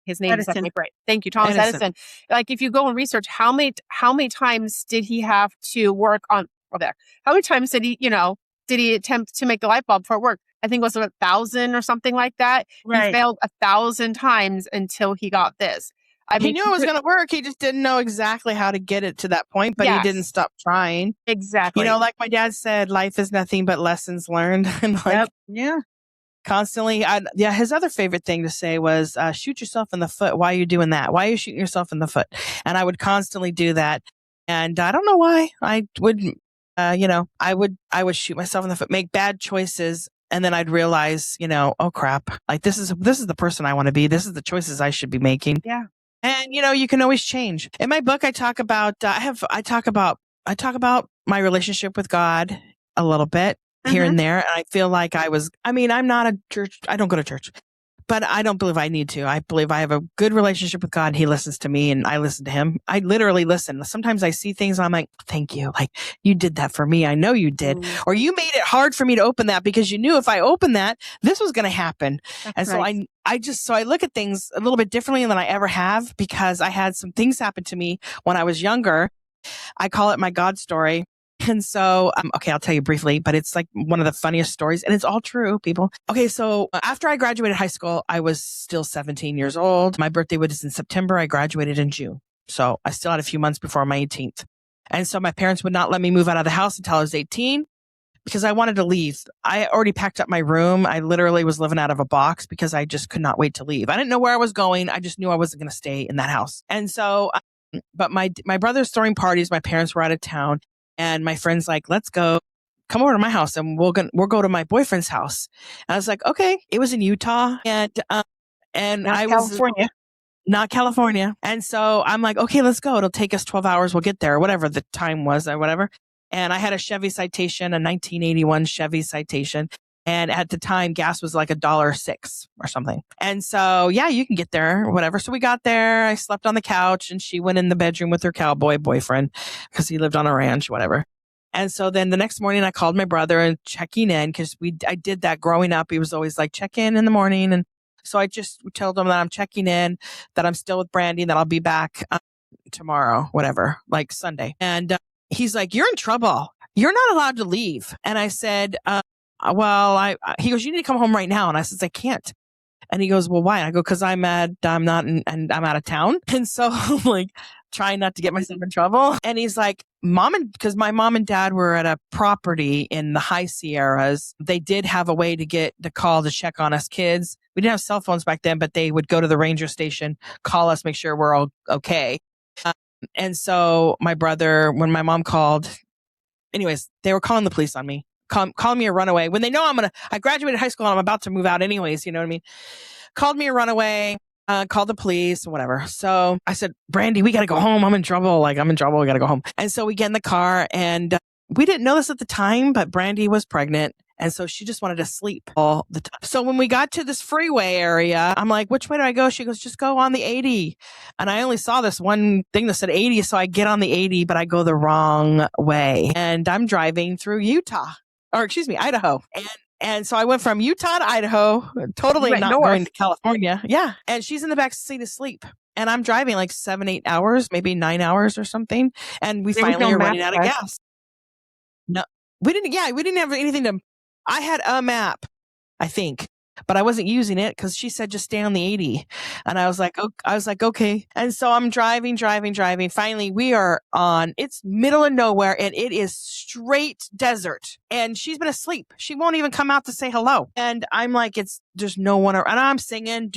his name just left my brain. Thank you, Thomas Edison. Like, if you go and research how many times did he have to work on how many times did he attempt to make the light bulb before it worked? I think it was 1,000 or something like that. Right. He failed 1,000 times until he got this. He knew it was going to work. He just didn't know exactly how to get it to that point, but he didn't stop trying. Exactly. Like my dad said, life is nothing but lessons learned. And constantly. His other favorite thing to say was, shoot yourself in the foot. Why are you doing that? Why are you shooting yourself in the foot? And I would constantly do that. And I don't know why I would, I would shoot myself in the foot, make bad choices. And then I'd realize, oh crap, like this is the person I want to be. This is the choices I should be making. Yeah. And, you can always change. In my book, I talk about, I talk about my relationship with God a little bit here and there. And I feel like I'm not a church. I don't go to church, but I don't believe I need to. I believe I have a good relationship with God. He listens to me and I listen to him. I literally listen. Sometimes I see things and I'm like, thank you. Like, you did that for me. I know you did. Or you made it hard for me to open that because you knew if I opened that, this was going to happen. That's right. So I look at things a little bit differently than I ever have, because I had some things happen to me when I was younger. I call it my God story. And so, I'll tell you briefly, but it's like one of the funniest stories, and it's all true, people. Okay, so after I graduated high school, I was still 17 years old. My birthday was in September. I graduated in June. So I still had a few months before my 18th. And so my parents would not let me move out of the house until I was 18 because I wanted to leave. I already packed up my room. I literally was living out of a box because I just could not wait to leave. I didn't know where I was going. I just knew I wasn't going to stay in that house. And so, but my brother's throwing parties. My parents were out of town. And my friend's like, let's go, come over to my house and we'll go to my boyfriend's house. And I was like, okay. It was in Utah and I was not California. And so I'm like, okay, let's go. It'll take us 12 hours. We'll get there, whatever the time was or whatever. And I had a Chevy Citation, a 1981 Chevy Citation. And at the time, gas was like $1.06 or something. And so, you can get there or whatever. So we got there. I slept on the couch and she went in the bedroom with her cowboy boyfriend because he lived on a ranch, whatever. And so then the next morning I called my brother and checking in because I did that growing up. He was always like, check in the morning. And so I just told him that I'm checking in, that I'm still with Brandy, that I'll be back tomorrow, whatever, like Sunday. And he's like, you're in trouble. You're not allowed to leave. And I said, he goes, you need to come home right now. And I says, I can't. And he goes, well, why? And I go, cause I'm out of town. And so I'm like trying not to get myself in trouble. And he's like, cause my mom and dad were at a property in the high Sierras. They did have a way to get the call to check on us kids. We didn't have cell phones back then, but they would go to the ranger station, call us, make sure we're all okay. And so my brother, when my mom called, anyways, they were calling the police on me. Call me a runaway when they know I graduated high school and I'm about to move out anyways. You know what I mean? Called me a runaway, called the police, whatever. So I said, Brandy, we got to go home. I'm in trouble. We got to go home. And so we get in the car and we didn't know this at the time, but Brandy was pregnant. And so she just wanted to sleep all the time. So when we got to this freeway area, I'm like, which way do I go? She goes, just go on the 80. And I only saw this one thing that said 80. So I get on the 80, but I go the wrong way. And I'm driving through Idaho. And so I went from Utah to Idaho, totally not going to California. Yeah. And she's in the back seat asleep. And I'm driving like 7-8 hours, maybe 9 hours or something. And we finally are running out of gas. No, we didn't have anything I had a map, I think, but I wasn't using it because she said just stay on the 80. And I was like, okay. And so I'm driving. Finally, we are it's middle of nowhere and it is straight desert. And she's been asleep. She won't even come out to say hello. And I'm like, there's no one around. And I'm singing,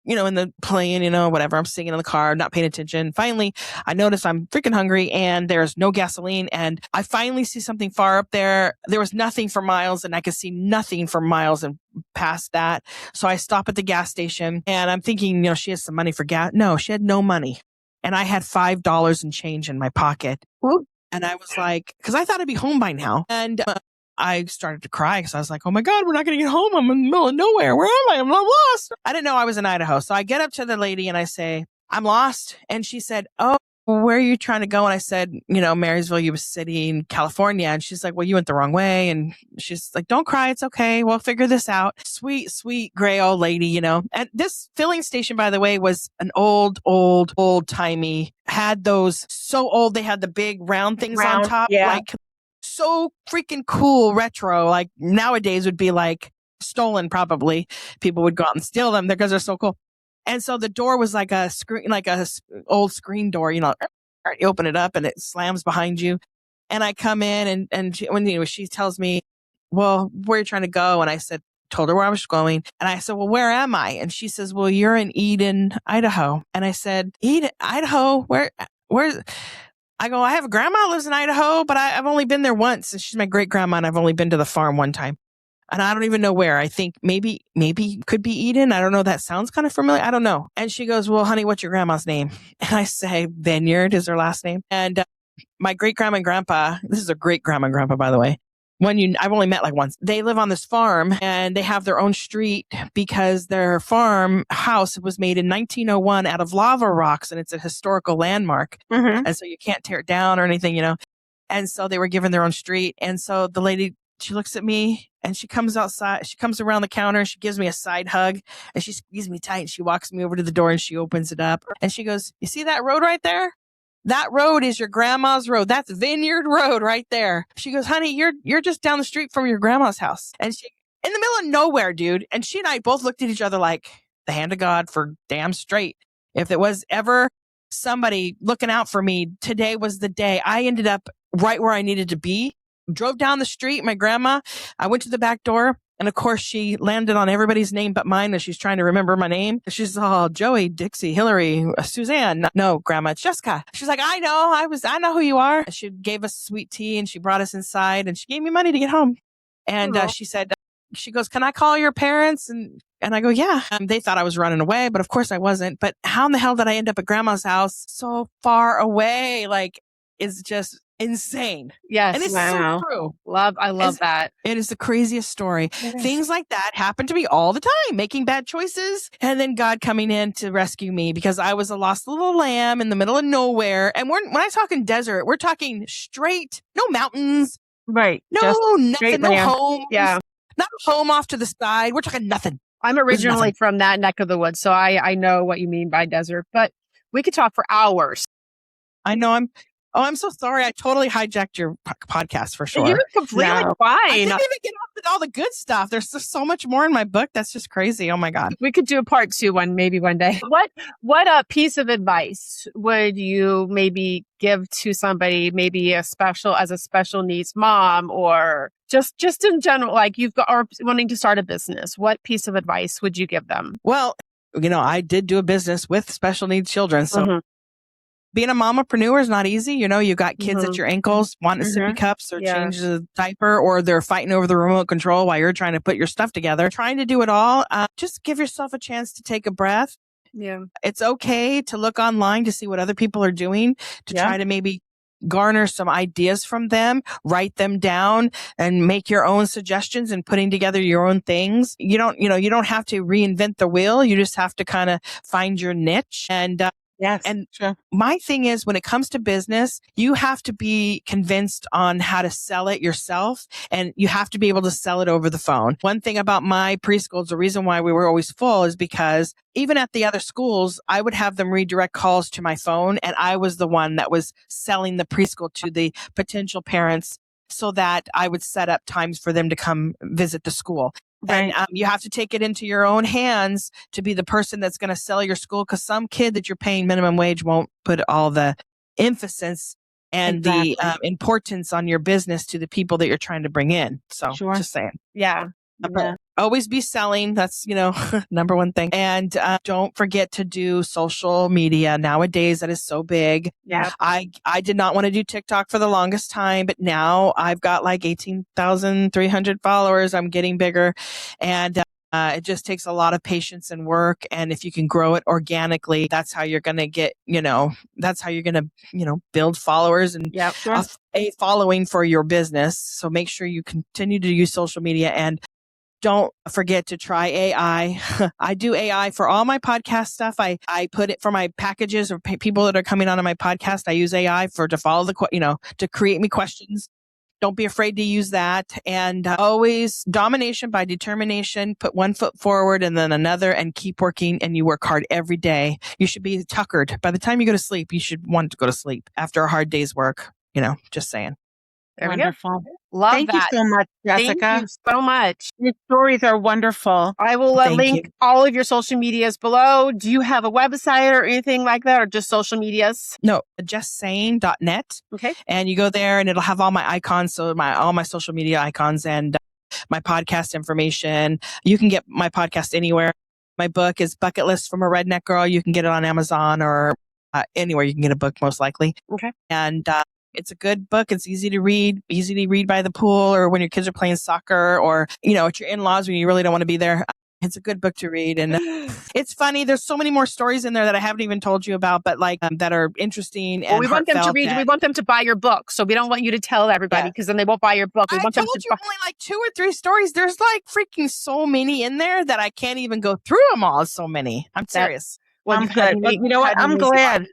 in the plane, whatever. I'm singing in the car, not paying attention. Finally, I notice I'm freaking hungry and there's no gasoline. And I finally see something far up there. There was nothing for miles and I could see nothing for miles and past that. So I stop at the gas station and I'm thinking, she has some money for gas. No, she had no money. And I had $5 in change in my pocket. Ooh. And I was like, because I thought I'd be home by now. And I started to cry because I was like, oh my God, we're not going to get home. I'm in the middle of nowhere. Where am I? I'm lost. I didn't know I was in Idaho. So I get up to the lady and I say, I'm lost. And she said, oh, where are you trying to go? And I said, Marysville, Yuba City in California. And she's like, well, you went the wrong way. And she's like, don't cry. It's okay. We'll figure this out. Sweet, sweet gray old lady, And this filling station, by the way, was an old timey, had those so old. They had the big round things on top. Yeah. Like, so freaking cool retro. Like nowadays would be like stolen. Probably people would go out and steal them because they're so cool. And so the door was like a screen, like a old screen door, you open it up and it slams behind you. And I come in and she tells me, well, where are you trying to go? And I told her where I was going. And I said, well, where am I? And she says, well, you're in Eden, Idaho. And I said, Eden, Idaho, where's I go, I have a grandma who lives in Idaho, but I've only been there once. And she's my great grandma. And I've only been to the farm one time. And I don't even know where. I think maybe could be Eden. I don't know. That sounds kind of familiar. I don't know. And she goes, well, honey, what's your grandma's name? And I say, Vineyard is her last name. And my great grandma and grandpa, this is a great grandma and grandpa, by the way. I've only met like once. They live on this farm and they have their own street because their farm house was made in 1901 out of lava rocks and it's a historical landmark. Mm-hmm. And so you can't tear it down or anything, And so they were given their own street. And so the lady, she looks at me and she comes outside. She comes around the counter. She gives me a side hug and she squeezes me tight. And she walks me over to the door and she opens it up. And she goes, you see that road right there? That road is your grandma's road. That's Vineyard Road right there. She goes, honey, you're just down the street from your grandma's house. And she, in the middle of nowhere, dude. And she and I both looked at each other like the hand of God for damn straight. If there was ever somebody looking out for me, today was the day. I ended up right where I needed to be. Drove down the street, my grandma. I went to the back door. And of course, she landed on everybody's name but mine as she's trying to remember my name. She's, oh, Joey, Dixie, Hillary, Suzanne. No, Grandma, it's Jessica. She's like, I know who you are. She gave us sweet tea and she brought us inside and she gave me money to get home. And she said, she goes, can I call your parents? And I go, yeah. They thought I was running away, but of course I wasn't. But how in the hell did I end up at Grandma's house so far away? Like, it's just insane. Yes. And it's so true. I love that. It is the craziest story. Things like that happen to me all the time, making bad choices and then God coming in to rescue me because I was a lost little lamb in the middle of nowhere. And when I talk in desert, we're talking straight, no mountains. Right. No, nothing, no homes. Yeah. Not a home off to the side. We're talking nothing. I'm originally from that neck of the woods, so I know what you mean by desert, but we could talk for hours. I know I'm so sorry. I totally hijacked your podcast for sure. You're completely fine. I didn't even get off with all the good stuff. There's just so much more in my book. That's just crazy. Oh my God. We could do a part 2 maybe one day. What a piece of advice would you maybe give to somebody, maybe as a special needs mom or just in general, like or wanting to start a business? What piece of advice would you give them? Well, I did do a business with special needs children. So being a mompreneur is not easy. You got kids at your ankles wanting sippy cups or change the diaper, or they're fighting over the remote control while you're trying to put your stuff together. Trying to do it all. Just give yourself a chance to take a breath. Yeah. It's okay to look online to see what other people are doing, to try to maybe garner some ideas from them, write them down and make your own suggestions and putting together your own things. You don't have to reinvent the wheel. You just have to kind of find your niche and Yes. And sure. my thing is, when it comes to business, you have to be convinced on how to sell it yourself, and you have to be able to sell it over the phone. One thing about my preschools, the reason why we were always full is because even at the other schools, I would have them redirect calls to my phone, and I was the one that was selling the preschool to the potential parents so that I would set up times for them to come visit the school. Right. And you have to take it into your own hands to be the person that's going to sell your school, because some kid that you're paying minimum wage won't put all the emphasis and Exactly. the importance on your business to the people that you're trying to bring in. So Sure. just saying. Yeah. But always be selling. That's, number one thing. And don't forget to do social media. Nowadays, that is so big. Yeah. I did not want to do TikTok for the longest time, but now I've got like 18,300 followers. I'm getting bigger. And it just takes a lot of patience and work. And if you can grow it organically, that's how you're going to get, that's how you're going to, build followers and Sure. a following for your business. So make sure you continue to use social media, and don't forget to try AI. I do AI for all my podcast stuff. I put it for my packages or people that are coming onto my podcast. I use AI to follow to create me questions. Don't be afraid to use that. And always domination by determination. Put one foot forward and then another, and keep working. And you work hard every day. You should be tuckered. By the time you go to sleep, you should want to go to sleep after a hard day's work. Just saying. There Wonderful. Love Thank that. you so much, Jessica. Thank you so much. Your stories are wonderful. I will link all of your social medias below. Do you have a website or anything like that, or just social medias? No, justsaying.net. Okay. And you go there and it'll have all my icons. So all my social media icons and my podcast information. You can get my podcast anywhere. My book is Bucket List from a Redneck Girl. You can get it on Amazon or anywhere you can get a book, most likely. Okay. And it's a good book. It's easy to read by the pool, or when your kids are playing soccer, or, at your in-laws when you really don't want to be there. It's a good book to read. And it's funny. There's so many more stories in there that I haven't even told you about, but that are interesting. And we want them to read. We want them to buy your book. So we don't want you to tell everybody, because then they won't buy your book. We want them to buy. Only like 2 or 3 stories. There's like freaking so many in there that I can't even go through them all. It's so many. I'm serious. Well, I'm good. You know what? I'm glad.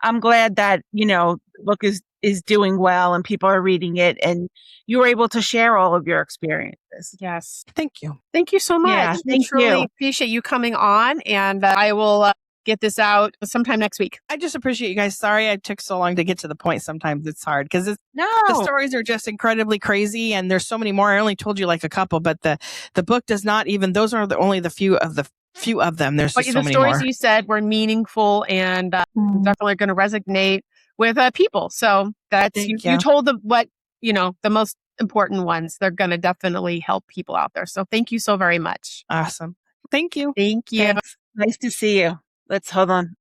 I'm glad that, the book is doing well and people are reading it, and you were able to share all of your experiences. Yes. Thank you. Thank you so much. Yeah, I truly appreciate you coming on, and I will get this out sometime next week. I just appreciate you guys. Sorry I took so long to get to the point. Sometimes it's hard because the stories are just incredibly crazy, and there's so many more. I only told you like a couple, but the book does not even, those are only the few of them. There's just so many more. The stories you said were meaningful and definitely going to resonate with people. So that's, you told them what, the most important ones. They're going to definitely help people out there. So thank you so very much. Awesome. Thank you. Thank you. Thanks. Nice to see you. Let's hold on.